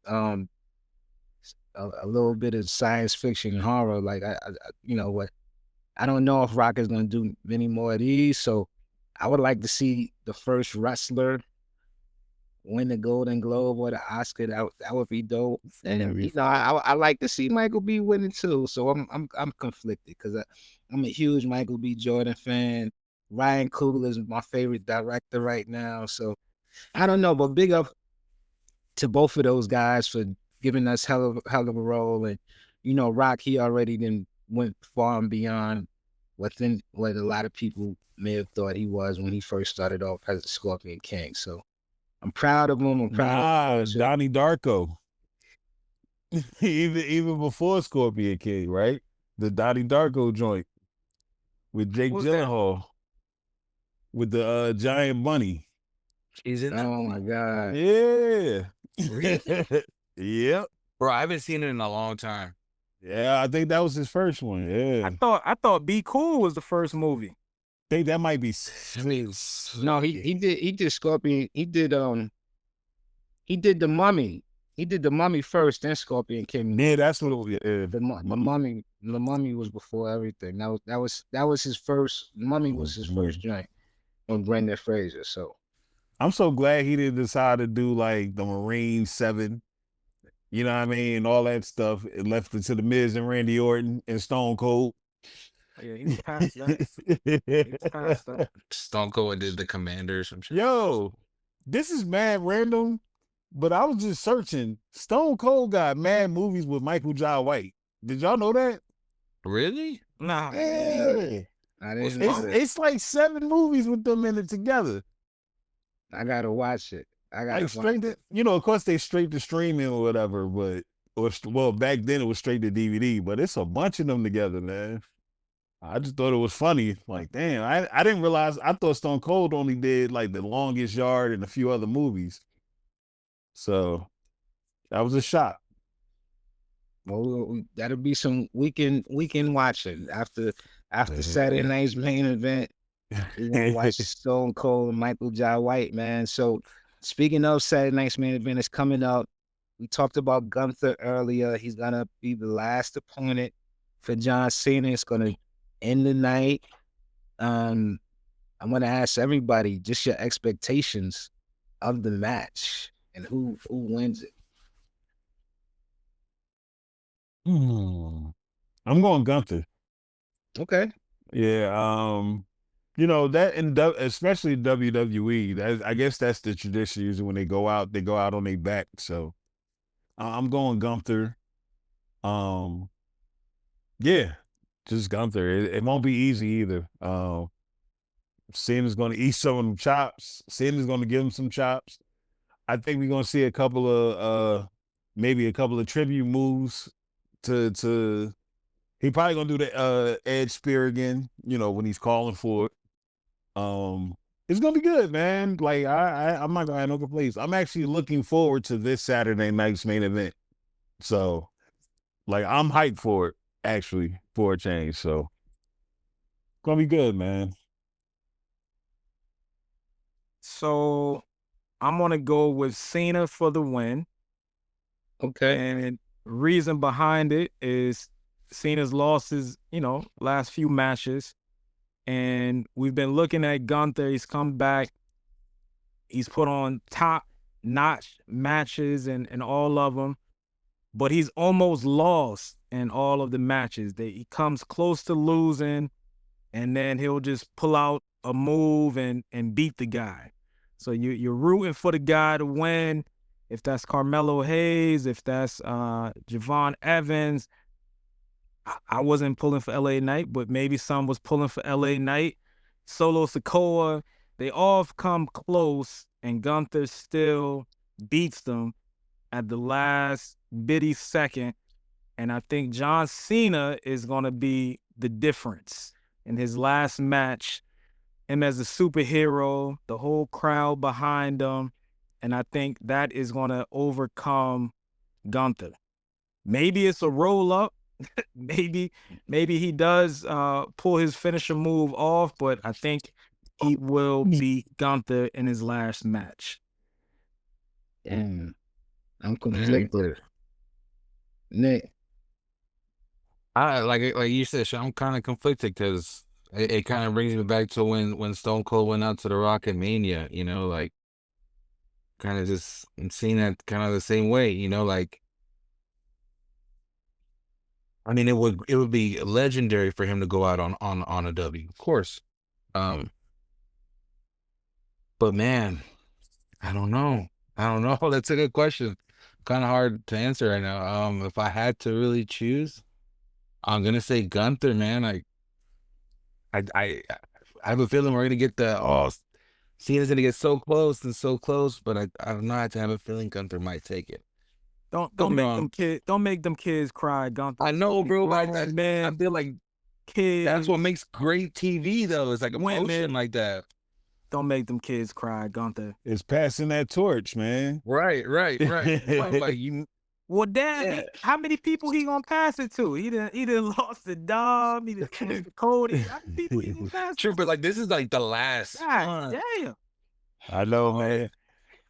B: a little bit of science fiction and horror. Like I you know what, I don't know if Rock is gonna do many more of these, so I would like to see the first wrestler win the Golden Globe or the Oscar. That would be dope. And you know, I like to see Michael B. winning too. So I'm conflicted because I'm a huge Michael B. Jordan fan. Ryan Coogler is my favorite director right now. So I don't know, but big up to both of those guys for giving us hell of a role. And you know, Rock, he already then went far and beyond what a lot of people may have thought he was when he first started off as a Scorpion King. So I'm proud of him. I'm proud of
C: Donnie Darko. even before Scorpion King, right? The Donnie Darko joint with Jake
D: What's that?
C: Gyllenhaal with the giant bunny.
E: He's in that.
B: Oh my God.
C: Yeah.
E: Really?
C: Yep.
E: Bro, I haven't seen it in a long time.
C: Yeah, I think that was his first one. Yeah.
D: I thought Be Cool was the first movie.
C: think that might be
B: No, he did Scorpion. He did the Mummy. He did the Mummy first, then Scorpion came.
C: Yeah, that's what it was. Yeah.
B: The Mummy was before everything. That was his first. Mummy was his first joint on Brendan Fraser. So
C: I'm so glad he didn't decide to do like the Marine 7. You know what I mean? All that stuff. It left it to the Miz and Randy Orton and Stone Cold.
D: Yeah, he was past that. He was past that.
E: Stone Cold did the Commander or some shit.
C: Yo, this is mad random, but I was just searching. Stone Cold got mad movies with Michael Jai White. Did y'all know that?
E: Really?
D: Nah.
C: Yeah.
B: I didn't know that.
C: It's like 7 movies with them in it together.
B: I gotta watch it. I gotta
C: Like straight to, you know, of course they straight to streaming or whatever, but well, back then it was straight to DVD, but it's a bunch of them together, man. I just thought it was funny. Like, damn, I didn't realize. I thought Stone Cold only did like The Longest Yard and a few other movies. So that was a shock.
B: Well, that'll be some weekend watching after Saturday night's main event. We're gonna watch Stone Cold and Michael Jai White, man. So speaking of Saturday night's main event, it's coming up. We talked about Gunther earlier. He's gonna be the last opponent for John Cena. It's gonna end the night. I'm gonna ask everybody just your expectations of the match and who wins it.
C: I'm going Gunther.
B: Okay.
C: Yeah, you know that especially WWE. I guess that's the tradition. Usually when they go out on their back. So I'm going Gunther. Yeah, just Gunther. It won't be easy either. Cena's going to eat some of them chops. Cena's going to give him some chops. I think we're going to see a couple of maybe a couple of tribute moves to. He probably gonna do the edge spear again, you know, when he's calling for it. It's gonna be good, man. Like I'm not gonna have no complaints. I'm actually looking forward to this Saturday night's main event. So, like, I'm hyped for it, actually, for a change. So, gonna be good, man.
D: So I'm gonna go with Cena for the win.
B: Okay.
D: And reason behind it is Cena's lost his, last few matches. And we've been looking at Gunther. He's come back. He's put on top-notch matches and all of them. But he's almost lost in all of the matches. He comes close to losing, and then he'll just pull out a move and beat the guy. So you're rooting for the guy to win. If that's Carmelo Hayes, if that's Javon Evans. I wasn't pulling for LA Knight, but maybe some was pulling for LA Knight. Solo Sikoa, they all come close, and Gunther still beats them at the last bitty second. And I think John Cena is going to be the difference in his last match. Him as a superhero, the whole crowd behind him. And I think that is going to overcome Gunther. Maybe it's a roll-up. maybe he does pull his finisher move off, but I think he will beat Gunther in his last match.
B: Damn. I'm conflicted. Nick.
E: I like you said, I'm kind of conflicted because it kind of brings me back to when Stone Cold went out to the Rock at Mania, like kind of just seeing that kind of the same way, like I mean it would be legendary for him to go out on a W, of course. But man, I don't know. That's a good question. Kind of hard to answer right now. If I had to really choose, I'm gonna say Gunther, man. I have a feeling we're gonna get Cena's gonna get so close, but I don't know. I have a feeling Gunther might take it.
D: Don't make them kids cry, Gunther.
E: I know, bro.
D: Man,
E: I feel like
D: kids.
E: that's what makes great TV, though. It's like emotion
D: Women.
E: like that.
D: Don't make them kids cry, Gunther.
C: It's passing that torch, man.
E: Right. Like you.
D: Well, damn, how many people he gonna pass it to? He done lost to Dom, he done lost to Cody. How many people he gonna pass it to?
E: True, but like this is like the last.
D: God damn.
C: I know, man.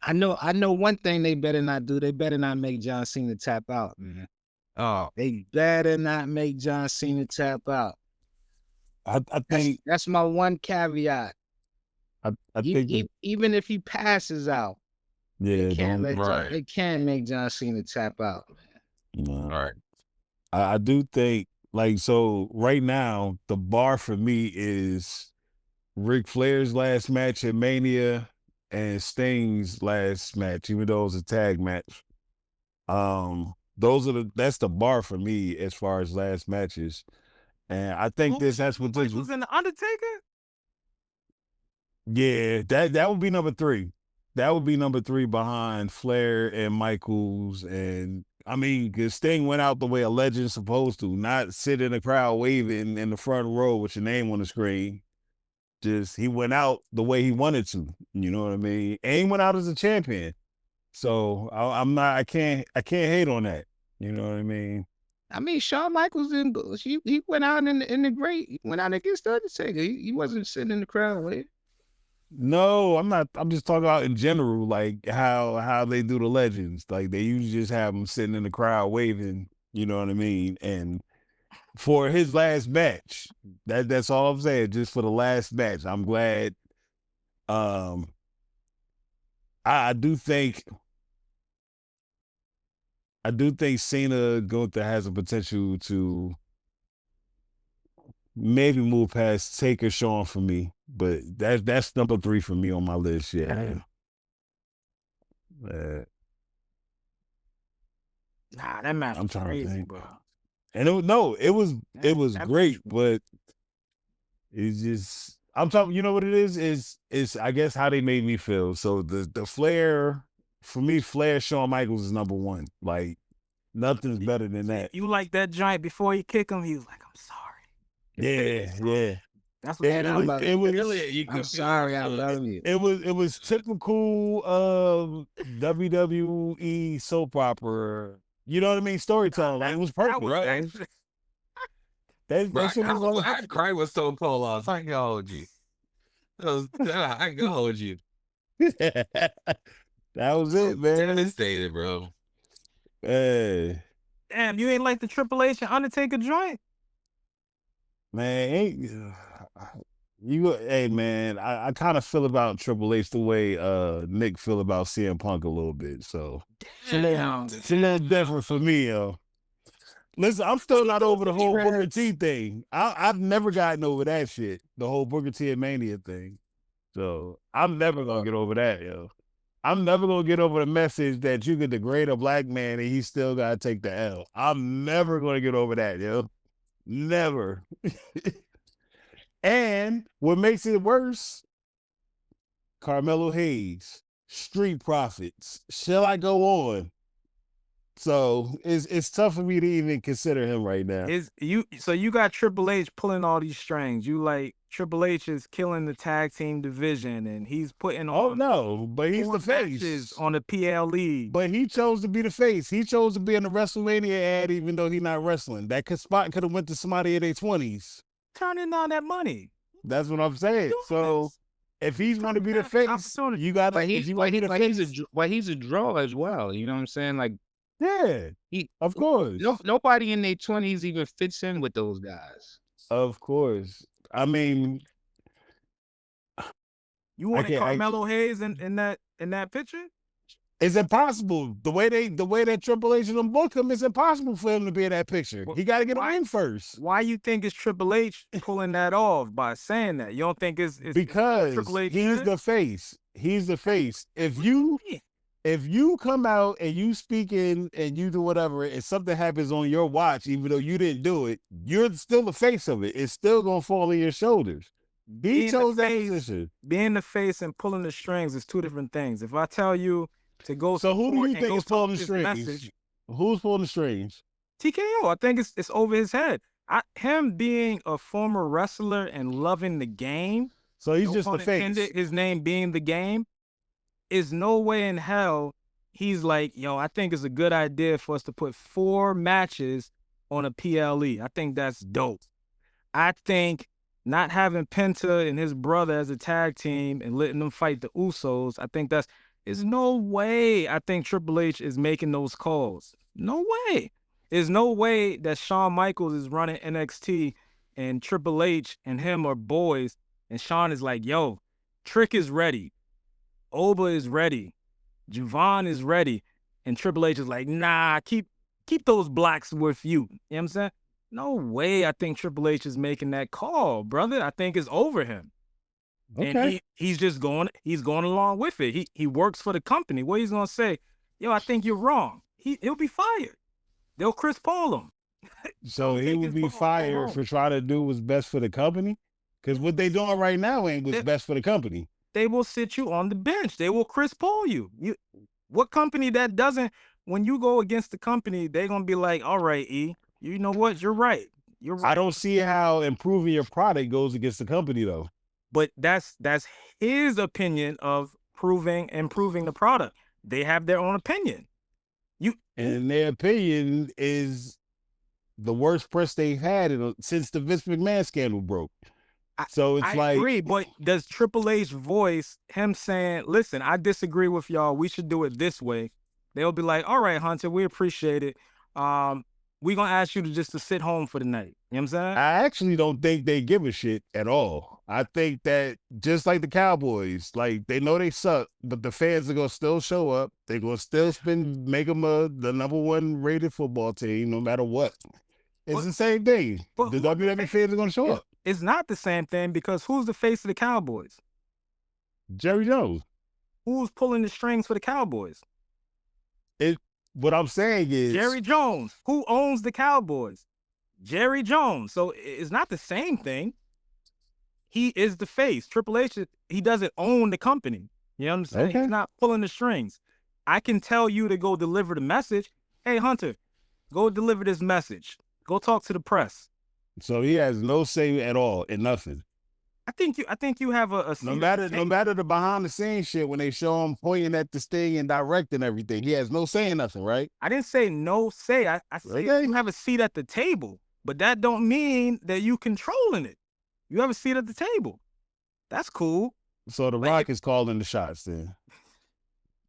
B: I know one thing they better not do. They better not make John Cena tap out, man.
E: Oh,
B: They better not make John Cena tap out.
C: I think
B: That's my one caveat.
C: I think
B: Even if he passes out,
C: yeah,
B: they can't
E: right.
B: they can't make John Cena tap out, man.
C: no.
E: all right.
C: I do think, like, so right now the bar for me is Ric Flair's last match at Mania and Sting's last match, even though it was a tag match. That's the bar for me as far as last matches. And I think that's what this
D: was in the Undertaker?
C: Yeah, that would be number 3. That would be number 3 behind Flair and Michaels. And I mean, because Sting went out the way a legend's supposed to, not sit in the crowd waving in the front row with your name on the screen. Just he went out the way he wanted to. You know what I mean? And he went out as a champion. So I can't hate on that. You know what I mean?
B: I mean, Shawn Michaels he went out in the great. He went out against the Undertaker. He wasn't sitting in the crowd waiting.
C: No, I'm not. I'm just talking about in general, like how they do the legends. Like they usually just have them sitting in the crowd waving. You know what I mean? And for his last match, that's all I'm saying. Just for the last match, I'm glad. I do think Cena Gunther has a potential to maybe move past Taker Shawn for me, but that's number 3 for me on my list. Yeah.
D: Nah, that match
C: I'm
D: was
C: trying to
D: crazy,
C: think.
D: bro.
C: And it was
D: that
C: great, but it's just I'm talking. You know what it is I guess how they made me feel. So the Flair for me, Flair Shawn Michaels is number 1. Like nothing's better than that.
D: You like that giant before he kicked him? He was like, "I'm sorry."
C: Yeah.
D: That's what
B: Man,
C: It was
B: I'm sorry, I love you.
C: It was typical WWE soap opera. You know what I mean? Storytelling. Like, it was perfect.
E: Right. Bro,
C: That shit was all
E: I cried with Stone Cold lost. I can hold you. I can hold you.
C: That was it, man.
E: Devastated, bro.
C: Hey,
D: Damn, you ain't like the Triple H and Undertaker joint?
C: man, hey man, I kind of feel about Triple H the way Nick feel about CM Punk a little bit. So
D: Damn.
C: it's a little different for me, yo. Listen, I'm still not over the whole Booker T thing. I've never gotten over that shit, the whole Booker T and Mania thing. So I'm never gonna get over that, yo. I'm never gonna get over the message that you can degrade a black man and he still gotta take the L. I'm never gonna get over that, yo. Never. And what makes it worse, Carmelo Hayes, Street Profits. Shall I go on? So it's tough for me to even consider him right now.
D: So you got Triple H pulling all these strings. You like Triple H is killing the tag team division, and he's putting on.
C: Oh no, but he's the face
D: on the PLE.
C: But he chose to be the face. He chose to be in the WrestleMania ad, even though he's not wrestling. That spot could have went to somebody in their 20s.
D: Turning down that money.
C: That's what I'm saying. So if he's going to be the face, you got to.
B: He's a draw as well. You know what I'm saying? Like,
C: yeah, of course.
B: Nobody in their 20s even fits in with those guys.
C: Of course. I mean,
D: you wanted Carmelo Hayes in that picture?
C: It's impossible. The way that Triple H and them book him, it's impossible for him to be in that picture. He got to get in first.
D: Why you think it's Triple H pulling that off by saying that? You don't think it's
C: because
D: Triple H
C: he's the face. He's the face. If you come out and you speak in and you do whatever, and something happens on your watch, even though you didn't do it, you're still the face of it. It's still gonna fall on your shoulders. He chose that position.
D: Being the face and pulling the strings is two different things. If I tell you to go,
C: so who do you think is pulling the strings? Who's pulling the strings?
D: TKO. I think it's over his head. Him being a former wrestler and loving the game.
C: So he's just the face.
D: His name being the game. Is no way in hell he's like, yo, I think it's a good idea for us to put 4 matches on a PLE. I think that's dope. I think not having Penta and his brother as a tag team and letting them fight the Usos, I think there's no way I think Triple H is making those calls. No way. There's no way that Shawn Michaels is running NXT and Triple H and him are boys and Shawn is like, yo, Trick is ready. Oba is ready. Javon is ready. And Triple H is like, nah, keep those blacks with you. You know what I'm saying? No way I think Triple H is making that call, brother. I think it's over him. Okay. And he's just going along with it. He works for the company. What he's gonna say, yo, I think you're wrong. He'll be fired. They'll Chris Paul him.
C: So he would be fired for trying to do what's best for the company? Because what they doing right now ain't what's best for the company.
D: They will sit you on the bench. They will Chris Paul you. What company that doesn't, when you go against the company, they're going to be like, all right, E, you know what? You're right. You're right.
C: I don't see how improving your product goes against the company, though.
D: But that's his opinion of improving the product. They have their own opinion.
C: And their opinion is the worst press they've had since the Vince McMahon scandal broke. So it's
D: I agree, but does Triple H voice him saying, listen, I disagree with y'all, we should do it this way? They'll be like, all right, Hunter, we appreciate it. We're going to ask you to sit home for the night. You know what I'm saying?
C: I actually don't think they give a shit at all. I think that just like the Cowboys, like they know they suck, but the fans are going to still show up. They're going to still make them the #1 rated football team no matter what. It's the same thing. The WWE fans are going to show up.
D: It's not the same thing because who's the face of the Cowboys?
C: Jerry Jones.
D: Who's pulling the strings for the Cowboys?
C: What I'm saying is
D: Jerry Jones. Who owns the Cowboys? Jerry Jones. So it's not the same thing. He is the face. Triple H, he doesn't own the company. You know what I'm saying?
C: Okay.
D: He's not pulling the strings. I can tell you to go deliver the message. Hey, Hunter, go deliver this message. Go talk to the press.
C: So he has no say at all in nothing.
D: I think you have a
C: no matter the behind the scenes shit when they show him pointing at the sting and directing everything. He has no say in nothing, right?
D: I didn't say no say. I said you have a seat at the table, but that don't mean that you controlling it. You have a seat at the table. That's cool.
C: So the Rock is calling the shots then.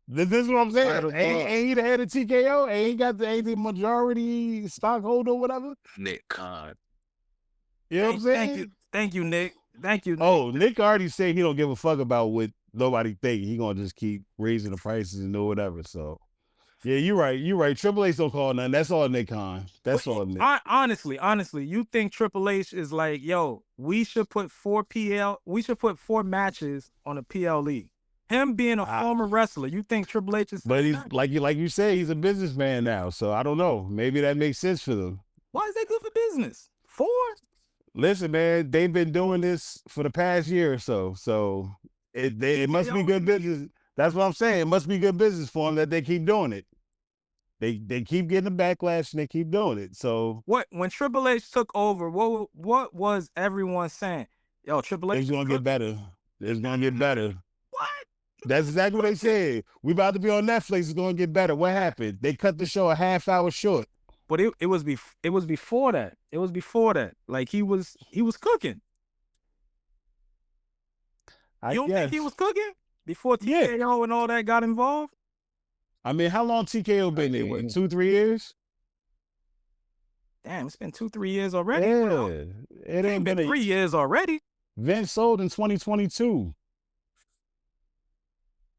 C: This is what I'm saying. Ain't he the head of TKO? Ain't the majority stockholder or whatever?
A: Nick.
C: You know what I'm saying?
D: Thank you, Nick. Thank you.
C: Oh, Nick already said he don't give a fuck about what nobody think. He gonna just keep raising the prices and do whatever. So, yeah, you're right. You're right. Triple H don't call nothing. That's all Nick Khan. That's all Nick.
D: Honestly, you think Triple H is like, yo, we should put 4 matches on a PLE. Him being a former wrestler, you think Triple H is?
C: But he's like you say, he's a businessman now. So I don't know. Maybe that makes sense for them.
D: Why is that good for business? 4?
C: Listen, man, they've been doing this for the past year or so. So it must be good business. That's what I'm saying. It must be good business for them that they keep doing it. They keep getting the backlash and they keep doing it. So
D: when Triple H took over, what was everyone saying? Yo, Triple H
C: it's gonna get better. It's gonna get better.
D: What?
C: That's exactly what they said. We about to be on Netflix. It's gonna get better. What happened? They cut the show a half hour short.
D: But it was before that. It was before that. Like he was cooking. You don't think he was cooking before TKO and all that got involved?
C: I mean, how long TKO been there? What, 2-3 years?
D: Damn, it's been 2-3 years already.
C: Yeah, it ain't been
D: 3 years already.
C: Vince sold in 2022.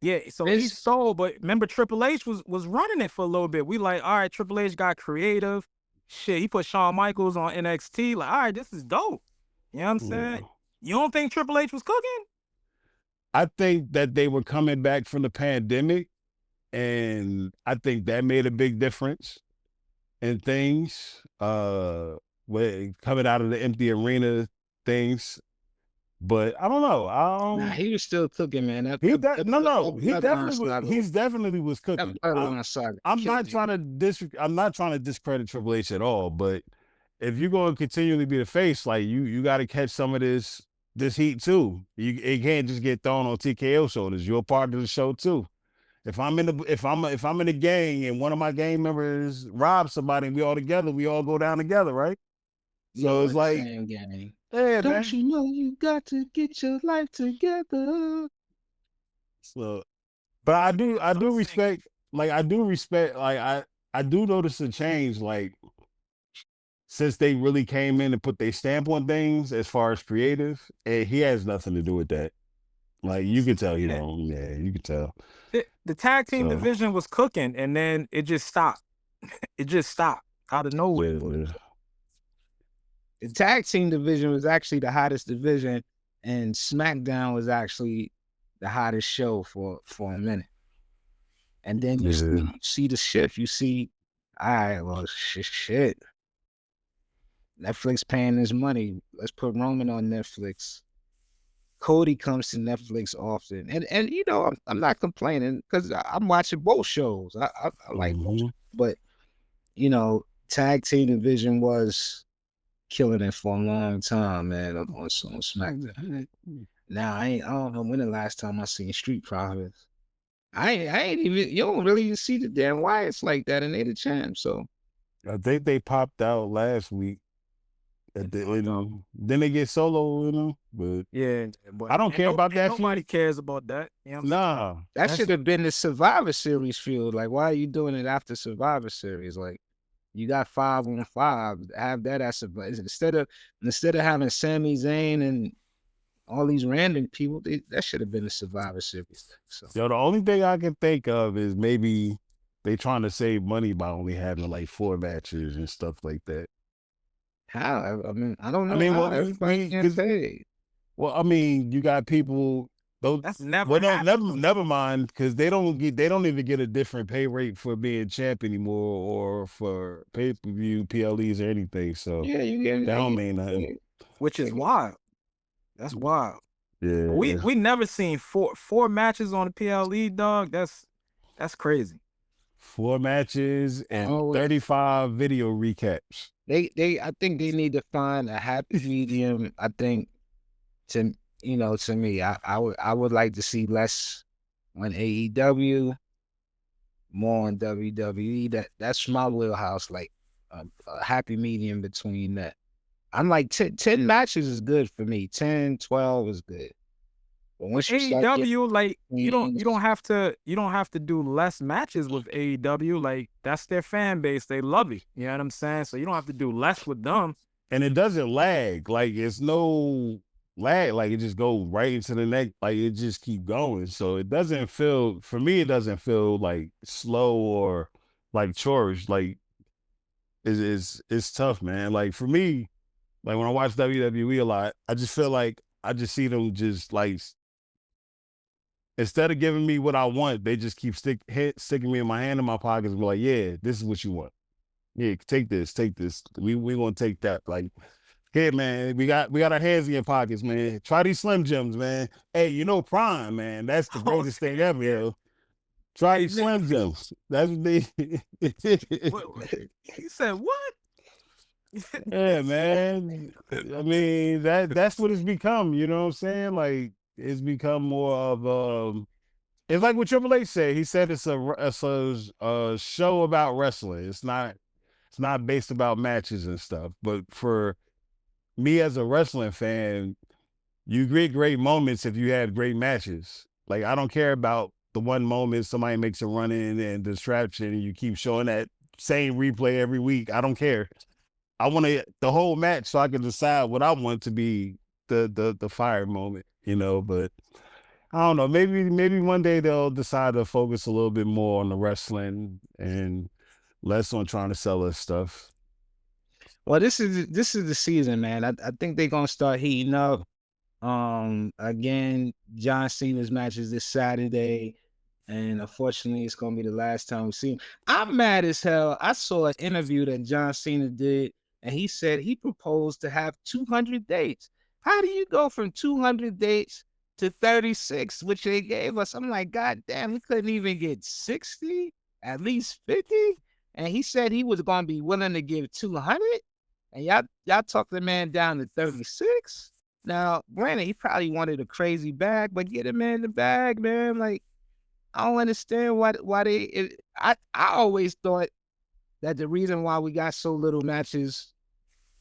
D: Yeah, so he sold, but remember Triple H was running it for a little bit. We like, all right, Triple H got creative. Shit, he put Shawn Michaels on NXT. Like, all right, this is dope. You know what I'm saying? You don't think Triple H was cooking?
C: I think that they were coming back from the pandemic, and I think that made a big difference in things. Coming out of the empty arena things. But I don't know.
B: Nah, he was still cooking, man.
C: He definitely was cooking. I'm not trying to discredit Triple H at all, but if you're going to continually be the face, like you got to catch some of this heat too. It can't just get thrown on TKO shoulders. You're a part of the show too. If I'm in the gang and one of my gang members robs somebody and we all together, we all go down together, right? So it's like,
B: yeah, don't you know you got to get your life together?
C: So, but I do respect. I do notice a change. Like since they really came in and put their stamp on things as far as creative, and he has nothing to do with that. Like you can tell, you can tell.
D: The tag team division was cooking, and then it just stopped. It just stopped out of nowhere.
B: The tag team division was actually the hottest division, and SmackDown was actually the hottest show for a minute. And then you see the shift. You see, all right, well, shit. Netflix paying this money. Let's put Roman on Netflix. Cody comes to Netflix often, and you know I'm not complaining because I'm watching both shows. I like both, but you know, tag team division was killing it for a long time, man. On SmackDown. Now I don't know when the last time I seen Street Profits. I ain't even. You don't really see the damn Wyatts like that, and they the champ. So
C: I think they popped out last week. Then they get solo, but
D: Yeah, but
C: I don't care about that
D: nobody
C: feud.
D: cares about that. You know what I'm saying?
C: Nah,
B: That
C: that's-
B: should have been the Survivor Series field. Like, why are you doing it after Survivor Series? Like, you got 5-on-5. Have that as instead of having Sami Zayn and all these random people. That should have been the Survivor Series. So
C: Yo, the only thing I can think of is maybe they trying to save money by only having like 4 matches and stuff like that.
B: how? I mean, I don't know.
C: I mean,
B: how.
C: well,
B: Everybody getting paid.
C: Well, I mean, you got people. Those,
D: That's never
C: well, no,
D: happened.
C: never mind, because they don't even get a different pay rate for being champ anymore or for pay-per-view, PLEs or anything. So
B: Yeah, you getting
C: that don't mean nothing.
D: Which is wild. That's wild.
C: Yeah,
D: We never seen four matches on the PLE, dog. That's crazy.
C: 4 matches and
B: Oh,
C: 35 video recaps.
B: I think they need to find a happy medium. I think to me, I would like to see less on AEW, more on WWE. That's my wheelhouse. Like a happy medium between that. I'm like 10 matches is good for me. 10, 12 is good. But once you start
D: AEW, like you
B: Mm.
D: don't have to do less matches with AEW. Like that's their fan base. They love it. You know what I'm saying? So you don't have to do less with them.
C: And it doesn't lag. Like it's no lag. Like it just goes right into the neck. Like it just keep going. So it doesn't feel, for me, it doesn't feel like slow or like chores. Like it's tough, man. Like for me, like when I watch WWE a lot, I just feel like I just see them just like, instead of giving me what I want, they just keep sticking me in my hand in my pockets and be like, yeah, this is what you want. Yeah, take this. We gonna take that. Like, hey man, we got our hands in your pockets, man. Try these Slim Jims, man. Hey, Prime, man. That's the greatest thing ever, yo. Try these Slim Jims. That's what they.
D: He said what?
C: Yeah, man. I mean, that's what it's become. You know what I'm saying? Like, it's become more of it's like what Triple H said. He said it's a show about wrestling. It's not based about matches and stuff. But for me as a wrestling fan, you get great moments if you had great matches. Like, I don't care about the one moment somebody makes a run in and distraction and you keep showing that same replay every week. I don't care. I want the whole match so I can decide what I want to be the fire moment, but I don't know. Maybe one day they'll decide to focus a little bit more on the wrestling and less on trying to sell us stuff.
B: Well, this is the season, man. I think they're gonna start heating up. Again, John Cena's match is this Saturday, and unfortunately, it's gonna be the last time we see him. I'm mad as hell. I saw an interview that John Cena did, and he said he proposed to have 200 dates. How do you go from 200 dates to 36, which they gave us? I'm like, God damn, we couldn't even get 60, at least 50. And he said he was gonna be willing to give 200, and y'all talked the man down to 36. Now, granted, he probably wanted a crazy bag, but get him in the bag, man. Like, I don't understand why I always thought that the reason why we got so little matches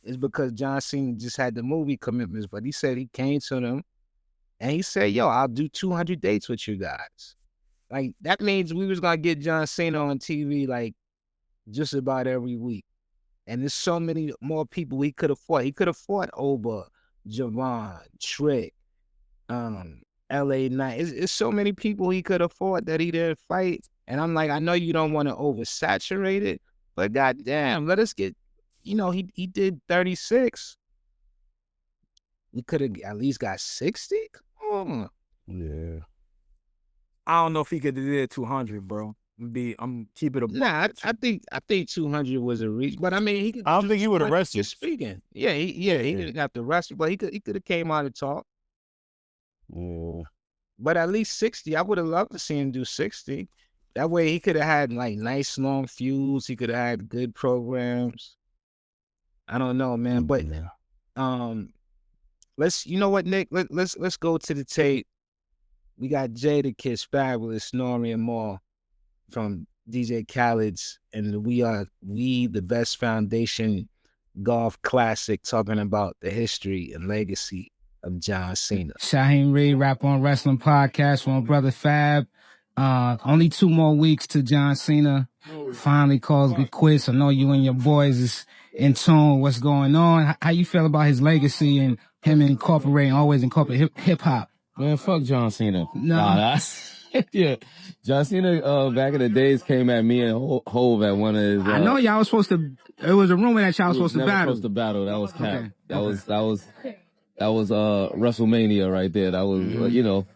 B: is because John Cena just had the movie commitments. But he said he came to them and he said, yo, I'll do 200 dates with you guys. Like, that means we was going to get John Cena on TV, like, just about every week. And there's so many more people he could have fought. He could have fought Oba, Javon, Trick, LA Knight. It's so many people he could have fought that he didn't fight. And I'm like, I know you don't want to oversaturate it, but goddamn, let us get, he did 36. We could have at least got 60. Come on.
C: Yeah.
D: I don't know if he could have did 200, bro. I'm keeping it a
B: Nah, I think 200 was a reach, but I mean, he could.
C: I don't think he would have wrestled.
B: Just speaking, yeah, he didn't have to wrestle, but he could have came out and talked.
C: Yeah.
B: But at least 60, I would have loved to see him do 60. That way, he could have had like nice long feuds. He could have had good programs. I don't know, man, but let's. You know what, Nick? Let's go to the tape. We got Jadakiss, Fabolous, N.O.R.E, and more from DJ Khaled's and we the best foundation golf classic, talking about the history and legacy of John Cena. Shaheem Reed, Rap on Wrestling Podcast with my brother Fab. Only 2 more weeks to John Cena finally calls me quits. I know you and your boys is in tune with what's going on. How you feel about his legacy and him always incorporating hip hop?
F: Man, fuck John Cena.
B: No.
F: Yeah. John Cena, back in the days, came at me and Hove at one of his.
B: I know y'all was supposed to. It was a rumor that y'all was supposed to battle.
F: Supposed to battle. That was cap.
B: Okay.
F: That was WrestleMania right there. That was you know.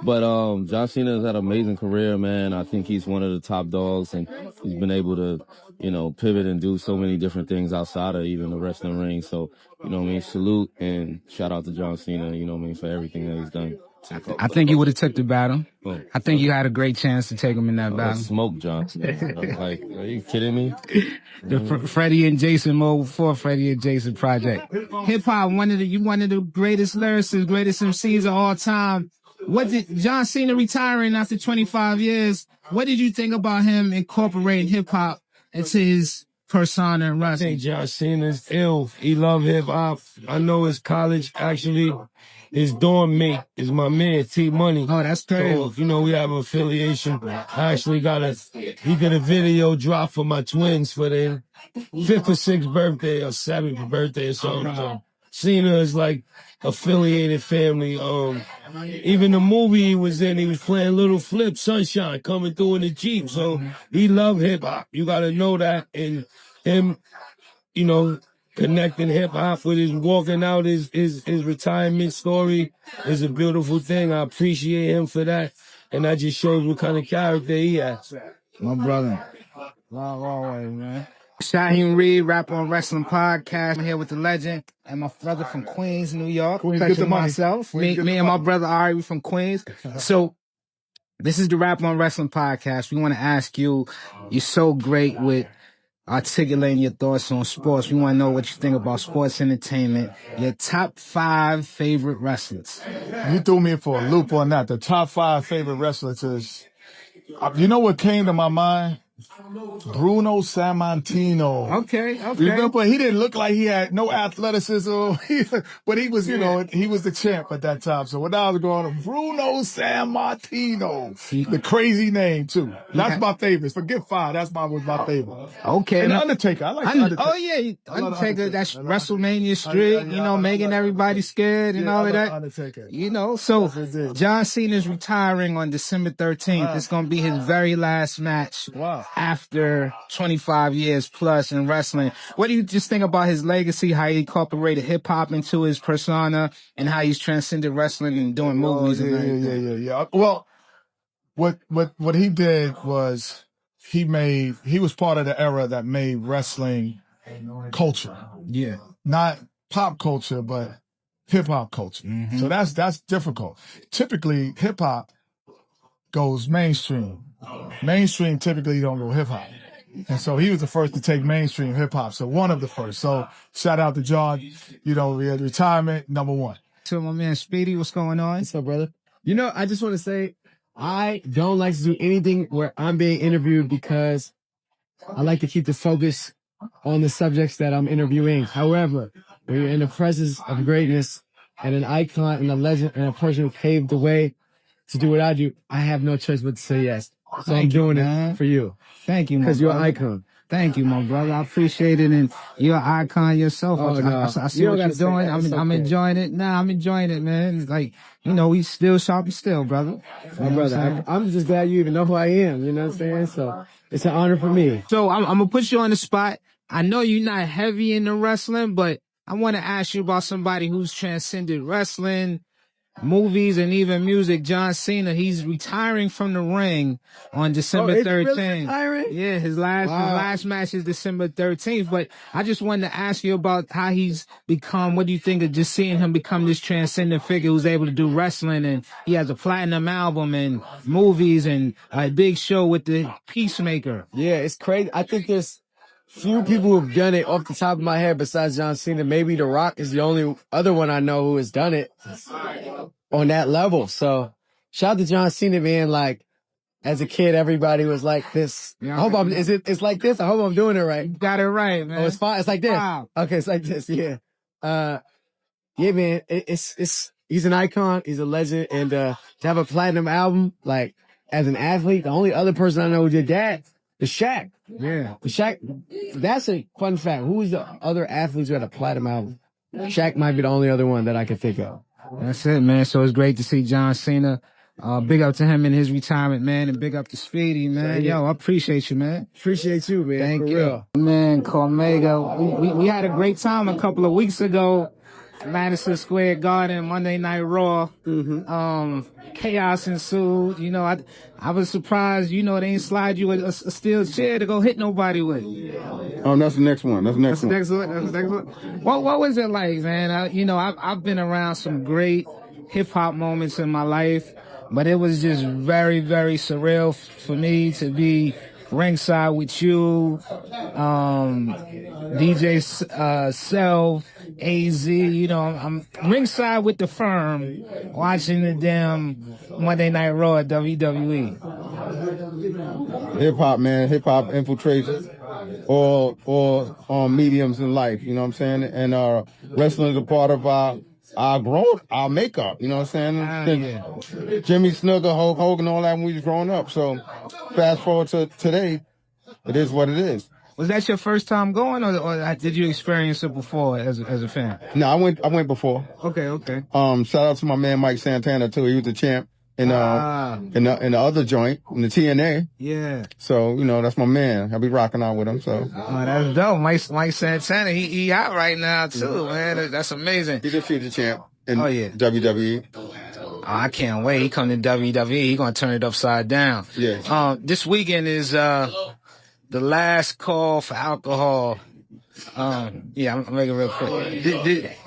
F: But John Cena's had an amazing career, man. I think he's one of the top dogs, and he's been able to, you know, pivot and do so many different things outside of even the wrestling ring. So, you know what I mean, salute and shout out to John Cena, you know what I mean, for everything that he's done.
B: I think you would have took the battle. I think you had a great chance to take him in that battle.
F: Smoke John Cena. Like, are you kidding me?
B: The Freddie and Jason mode before Freddie and Jason project. Hip hop, one of the greatest lyricists, greatest MCs of all time. What did John Cena retiring after 25 years? What did you think about him incorporating hip hop into his persona and wrestling?
G: I think John Cena's ill. He love hip hop. I know his college actually. His dorm mate is my man, T Money.
B: Oh, that's crazy.
G: So, you know, we have an affiliation. I actually he did a video drop for my twins for their 5th or 6th birthday or 7th birthday or something. So Cena is like affiliated family. Even the movie he was in, he was playing Little Flip, Sunshine, coming through in the Jeep. So he loved hip hop. You got to know that. And him, you know, connecting hip hop with his walking out his retirement story is a beautiful thing. I appreciate him for that. And that just shows what kind of character he has.
B: My brother.
G: Long way, man.
B: Shaheem Reed, Rap on Wrestling Podcast. I'm here with the legend and my brother from Queens, New York.
C: Queens, get the money.
B: Myself. Me and my brother Ari, we from Queens. So this is the Rap on Wrestling Podcast. We want to ask you, you're so great with articulating your thoughts on sports. We want to know what you think about sports entertainment. Your top 5 favorite wrestlers.
C: You threw me for a loop on that. The top 5 favorite wrestlers is, you know what came to my mind? Bruno Sammartino.
B: Okay.
C: Remember, he didn't look like he had no athleticism, but he was, you know, he was the champ at that time. So when I was going, Bruno Sammartino, the crazy name too. That's my favorite. Forget 5. Was my favorite.
B: Okay.
C: And the Undertaker. I like the Undertaker.
B: Oh yeah, Undertaker. That's WrestleMania Street. You know, making everybody scared and all of that.
C: Undertaker.
B: You know, so John Cena's retiring on December 13th. It's gonna be his very last match.
C: Wow.
B: After 25 years plus in wrestling. What do you just think about his legacy, how he incorporated hip hop into his persona and how he's transcended wrestling and doing movies?
C: Yeah. Well, what he did was he was part of the era that made wrestling culture.
B: Yeah.
C: Not pop culture, but hip hop culture. Mm-hmm. So that's difficult. Typically hip hop goes mainstream. Mainstream typically don't go hip hop. And so he was the first to take mainstream hip hop. So one of the first. So shout out to John, you know, retirement, number 1.
B: So my man Speedy, what's going on?
H: What's up, brother? You know, I just want to say I don't like to do anything where I'm being interviewed because I like to keep the focus on the subjects that I'm interviewing. However, when you're in the presence of greatness and an icon and a legend and a person who paved the way to do what I do, I have no choice but to say yes. So I'm doing it for you.
B: Thank you,
H: because you're an icon.
B: Thank you, my brother. I appreciate it, and you're an icon yourself. I see what you're doing. I'm enjoying it. I'm enjoying it, man. It's like, you know, we still sharp still, brother.
H: My brother, I'm just glad you even know who I am. You know what I'm saying? So it's an honor for me.
B: So I'm gonna put you on the spot. I know you're not heavy into wrestling, but I want to ask you about somebody who's transcended wrestling, movies, and even music. John Cena, he's retiring from the ring on December 13th.
H: Really retiring?
B: Yeah, his last match is December 13th. But I just wanted to ask you about how he's become. What do you think of just seeing him become this transcendent figure who's able to do wrestling, and he has a platinum album and movies and a big show with the Peacemaker?
H: Yeah, it's crazy. I think there's few people who've done it off the top of my head besides John Cena. Maybe The Rock is the only other one I know who has done it on that level. So shout out to John Cena, man. Like, as a kid, everybody was like this.
B: Yeah,
H: I hope I'm, it's like this? I hope I'm doing it right.
B: You got it right, man.
H: Oh, it's fine. It's like this.
B: Wow.
H: Okay, it's like this. Yeah. Yeah, man. He's an icon. He's a legend. And to have a platinum album, like as an athlete, the only other person I know who did that is Shaq.
B: Yeah.
H: Shaq. That's a fun fact. Who was the other athletes who had a platinum album? Shaq might be the only other one that I can think of.
B: That's it, man. So it's great to see John Cena. Big up to him in his retirement, man, and big up to Speedy, man. Yo, I appreciate you, man.
H: Appreciate you, man.
B: Thank
H: For
B: you.
H: real.
B: Man, Coremega. We had a great time a couple of weeks ago. Madison Square Garden, Monday Night Raw. Chaos ensued. You know, I was surprised, you know, they ain't slide you a steel chair to go hit nobody with.
I: Oh, that's the next one. That's the next one.
B: That's the next one. What was it like, man? I've been around some great hip hop moments in my life, but it was just very, very surreal for me to be ringside with you, DJ Self, AZ. You know, I'm ringside with the firm, watching the damn Monday Night Raw at WWE.
I: Hip hop, man. Hip hop infiltrates all mediums in life. You know what I'm saying? And wrestling is a part of our makeup. You know what I'm saying?
B: Yeah.
I: Jimmy Snooker, Hulk Hogan, all that when we was growing up. So fast forward to today, it is what it is.
B: Was that your first time going, or did you experience it before as a fan?
I: No, I went before.
B: Okay.
I: Shout out to my man Mike Santana too. He was the champ in the other joint in the TNA.
B: Yeah.
I: So you know that's my man. I'll be rocking out with him. So
B: that's dope. Mike Santana, he out right now too, man. That's amazing.
I: He's a future champ in
B: Oh,
I: WWE.
B: I can't wait. He come to WWE. He gonna turn it upside down.
I: Yeah.
B: This weekend is the last call for alcohol. I'm gonna make it real quick.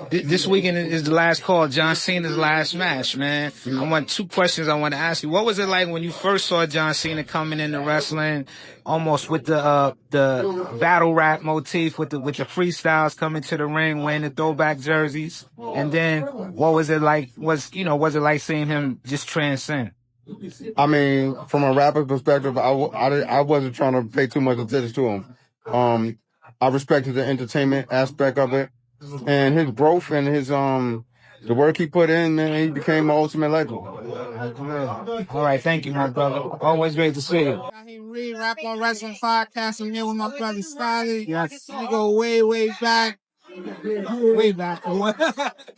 B: This weekend is the last call, John Cena's last match, man. I want two questions I want to ask you. What was it like when you first saw John Cena coming into wrestling, almost with the battle rap motif, with the freestyles coming to the ring, wearing the throwback jerseys? And then what was it like? Was it like seeing him just transcend?
I: I mean, from a rapper perspective, I wasn't trying to pay too much attention to him. I respected the entertainment aspect of it, and his growth and his the work he put in, man, he became an ultimate legend.
B: All right, thank you, my brother. Always great to see you.
J: Reed, Rap on Wrestling Podcast. I'm here with my brother Stalley. Yes. We go way back. Way back.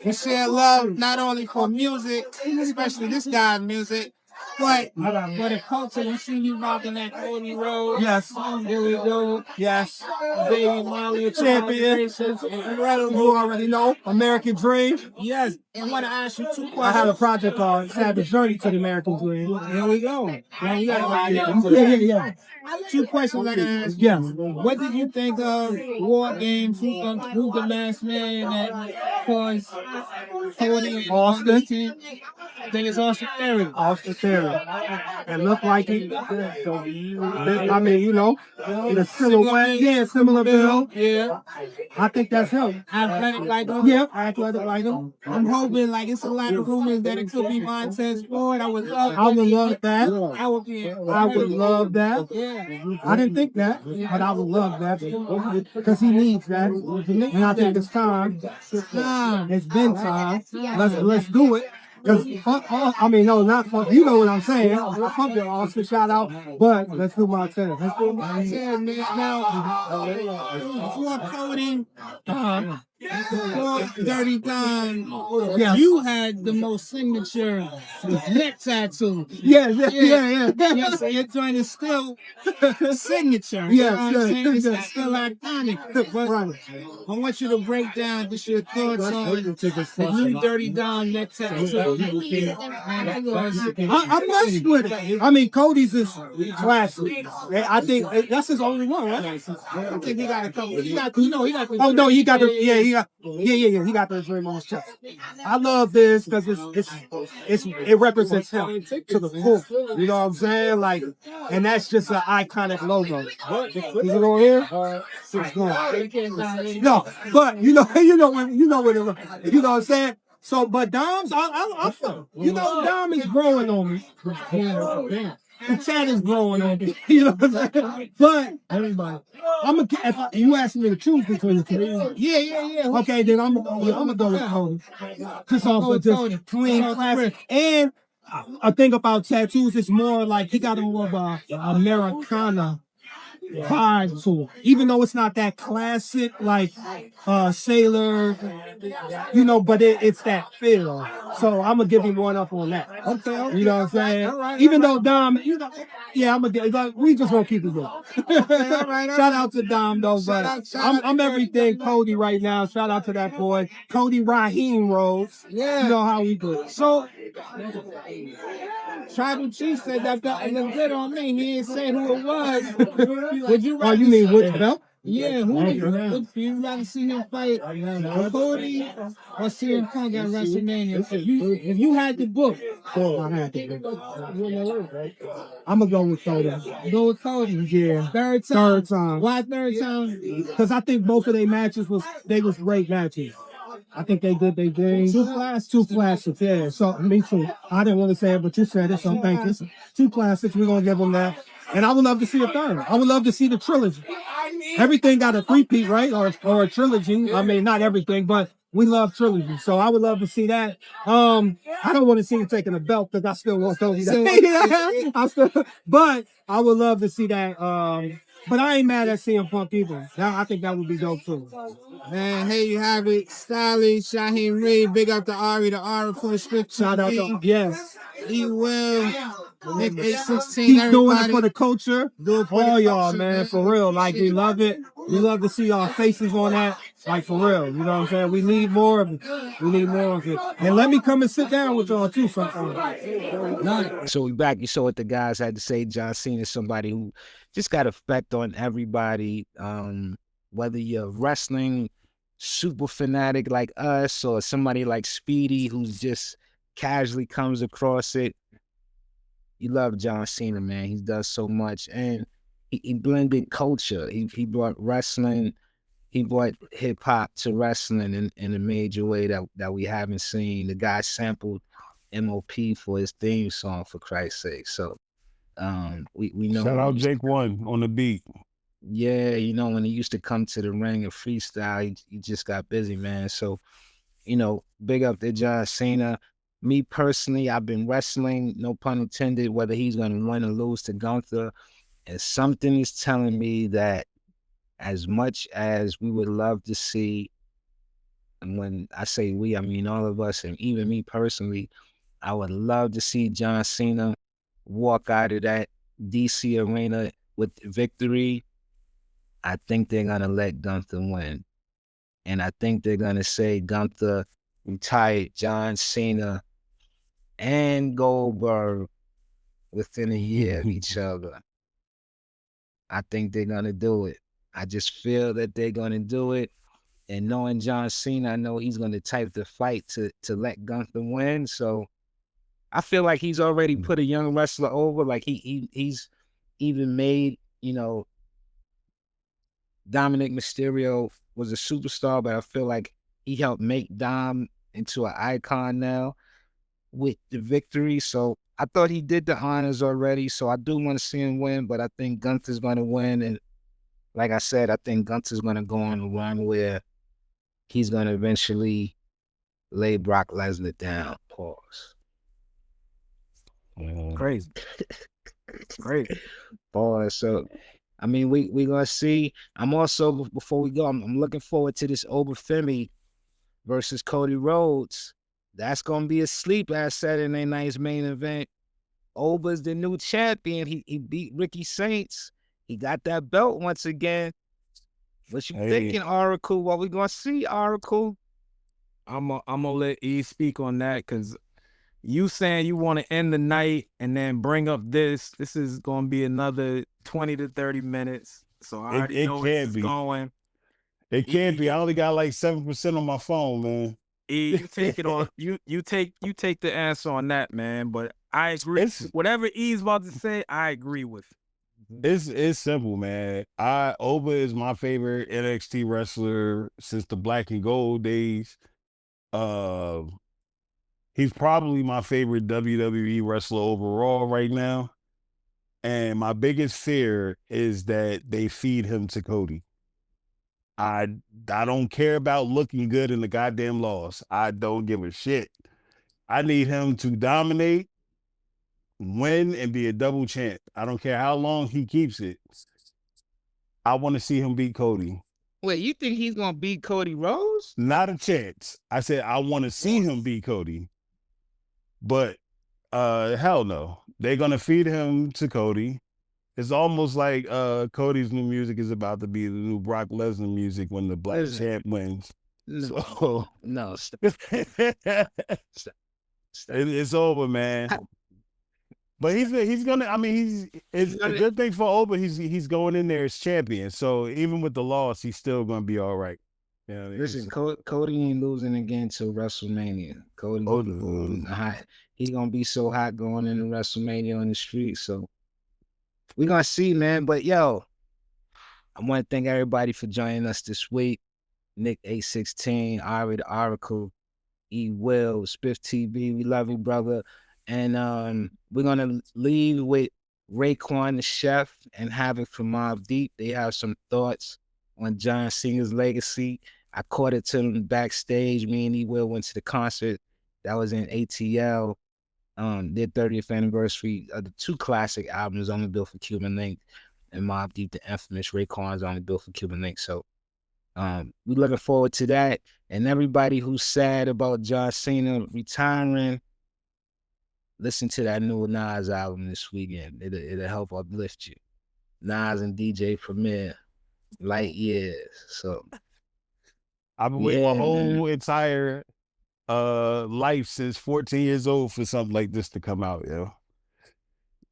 J: We share love not only for music, especially this guy's music, but for the culture. We see you rocking that Cody Road. Yes. Here we go. Yes. Baby Molly, champion. Incredible. You already know. American Dream. Yes. I want to ask you two questions. I have a project called Savage Journey to the American Dream. Here we go. Yeah. Two questions I can ask. Yes. What did you think of War Games? Who's the last man that caused Cody? Austin. I think it's Austin Theory. Austin Theory. It looked like it. I mean, you know, in a silhouette. Yeah, similar build. Yeah. I think that's him. Athletic like him? Yeah, athletic like him. I'm hoping, like, it's a lot of rumors that it could be Montez Ford. I would love that. I would love that. Yeah. I didn't think that, but I would love that. Because he needs that. And I think it's time. It's been time. Let's do it. I mean, no, not fuck. You know what I'm saying? Fuck the Austin shout out, but let's do Montez. Let's do Montez, man. Now, before Cody, Dirty Don, yes. You had the most signature neck tattoo. Yeah. Yes, your joint is still signature. Yes, it's still iconic. But I want you to break down just your thoughts on the new Dirty Don neck tattoo. I'm messing with it. I mean, Cody's is classic. I think that's his only one, right? I think he got a couple. He got the. Oh no, he got the. He got the dream on his chest. I love this because it represents him to the full. You know what I'm saying? Like, and that's just an iconic logo. Is it on here? It's going. No, but you know what I'm saying. So, but Dom's, I feel, you know, Dom is growing on me.
H: The chat is growing on me. You know what I'm saying? But everybody, if you asking me to choose between the two. Yeah. Okay, then I'm gonna go with Cody. Just off of just clean classic. And a thing about tattoos is more like he got more of a Americana vibe to it. Even though it's not that classic like Sailor, you know, but it's that feel. So I'm gonna give him one up on that. Okay. You know what I'm saying? All right. Even though Dom, you know, yeah, I'm gonna like, we just gonna keep it going. All right. Shout out to Dom though, but I'm everything Cody right now. Shout out to that boy, Cody Raheem Rose. Yeah. You know how we do. So Tribal Chief said that looked good on me. He ain't say who it was. Would you rather? Oh, you mean which belt? Yeah, would you rather see him fight Cody or CM Punk at WrestleMania? If you had the book, I'm gonna go with Cody. Go with Cody. Yeah. Third time. Why third time? Because I think both of their matches was great matches. I think they did their thing. Two classics, yeah. So me too. I didn't want to say it, but you said it, so thank you. Two classics, we're gonna give them that. And I would love to see a third. I would love to see the trilogy. Everything got a three-peat, right? Or a trilogy. I mean, not everything, but we love trilogy. So I would love to see that. I don't want to see him taking a belt because I still want Cody. But I would love to see that. But I ain't mad at CM Punk either. I think that would be dope too. Man, here you have it. Stalley, Shaheem Reed, big up to Ari, the R push 15. Shout out to yes. He will. Nick 816. He's doing it for the culture. Do it for all y'all, man. For real. Like, we love it. We love to see y'all faces on that. Like, for real. You know what I'm saying? We need more of it. We need more of it. And let me come and sit down with y'all too sometime.
B: So we back. You saw what the guys had to say. John Cena is somebody who just got effect on everybody. Whether you're wrestling super fanatic like us or somebody like Speedy who's just casually comes across it. You love John Cena, man. He does so much. And he blended culture. He brought wrestling, he brought hip hop to wrestling in a major way that we haven't seen. The guy sampled N.O.R.E for his theme song, for Christ's sake. So we know.
C: Shout out Jake One on the beat.
B: Yeah, you know, when he used to come to the ring and freestyle, he just got busy, man. So, you know, big up to John Cena. Me personally, I've been wrestling, no pun intended, whether he's going to win or lose to Gunther. And something is telling me that as much as we would love to see, and when I say we, I mean all of us, and even me personally, I would love to see John Cena walk out of that DC arena with victory. I think they're going to let Gunther win. And I think they're going to say Gunther retired John Cena and Goldberg within a year of each other. I think they're going to do it. I just feel that they're going to do it. And knowing John Cena, I know he's going to type the fight to let Gunther win. So I feel like he's already put a young wrestler over. Like he's even made, you know, Dominic Mysterio was a superstar, but I feel like he helped make Dom into an icon now with the victory. So I thought he did the honors already. So I do want to see him win, but I think Gunther's going to win. And like I said, I think Gunther's going to go on a run where he's going to eventually lay Brock Lesnar down. Pause.
D: Crazy. Great.
B: Pause. So, I mean, we going to see. I'm also, before we go, I'm looking forward to this Obafemi versus Cody Rhodes. That's going to be a sleep-ass Saturday night's main event. Oba's the new champion. He beat Ricky Saints. He got that belt once again. What you thinking, Oracle? What we going to see, Oracle?
D: I'm gonna let E speak on that because you saying you want to end the night and then bring up this is going to be another 20 to 30 minutes. So I already know where it's going.
C: It can't be. I only got like 7% on my phone, man.
D: E, you take it on. You take the answer on that, man. But I agree. Whatever E's about to say, I agree with.
C: It's simple, man. Oba is my favorite NXT wrestler since the Black and Gold days. He's probably my favorite WWE wrestler overall right now. And my biggest fear is that they feed him to Cody. I don't care about looking good in the goddamn loss. I don't give a shit. I need him to dominate, win, and be a double champ. I don't care how long he keeps it. I want to see him beat Cody.
B: Wait, you think he's gonna beat Cody Rhodes?
C: Not a chance. I said I want to see him beat Cody. But hell no. They're gonna feed him to Cody. It's almost like Cody's new music is about to be the new Brock Lesnar music when the black champ wins.
B: No,
C: So
B: no, stop.
C: It's over, man. But he's gonna. I mean, it's a good thing for Oba. He's going in there as champion. So even with the loss, he's still gonna be all right. Yeah.
B: Listen, Cody ain't losing again till WrestleMania. Cody, hot. He's gonna be so hot going into WrestleMania on the street. So we're gonna see, man. But yo, I want to thank everybody for joining us this week. Nick 816, Ari the Oracle, E Will, Spiff TV. We love you, brother. And we're gonna leave with Raekwon the Chef and Havoc from Mobb Deep. They have some thoughts on John Cena's legacy. I caught it to them backstage. Me and E Will went to the concert. That was in ATL. Their 30th anniversary of the two classic albums on the bill for Cuban Link, and Mobb Deep, the infamous Raekwon's on the bill for Cuban Link. So we're looking forward to that. And everybody who's sad about John Cena retiring, listen to that new Nas album this weekend. It'll help uplift you. Nas and DJ Premier, Light Years. So
C: I've been waiting my whole entire life since 14 years old for something like this to come out, yo.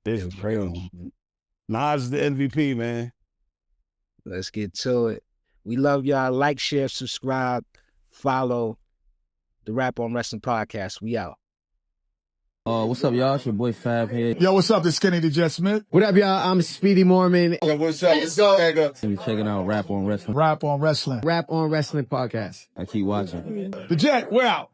C: This is crazy. Nas is the MVP, man.
B: Let's get to it. We love y'all. Like, share, subscribe, follow the Rap on Wrestling Podcast. We out.
F: What's up, y'all? It's your boy Fab here.
K: Yo, what's up? This is Kenny the Jet Smith.
H: What up, y'all? I'm Speedy Morman.
I: What's up? Let's go.
F: And you're checking out Rap on Wrestling.
K: Rap on Wrestling.
H: Rap on Wrestling Podcast.
F: I keep watching.
K: The Jet, we're out.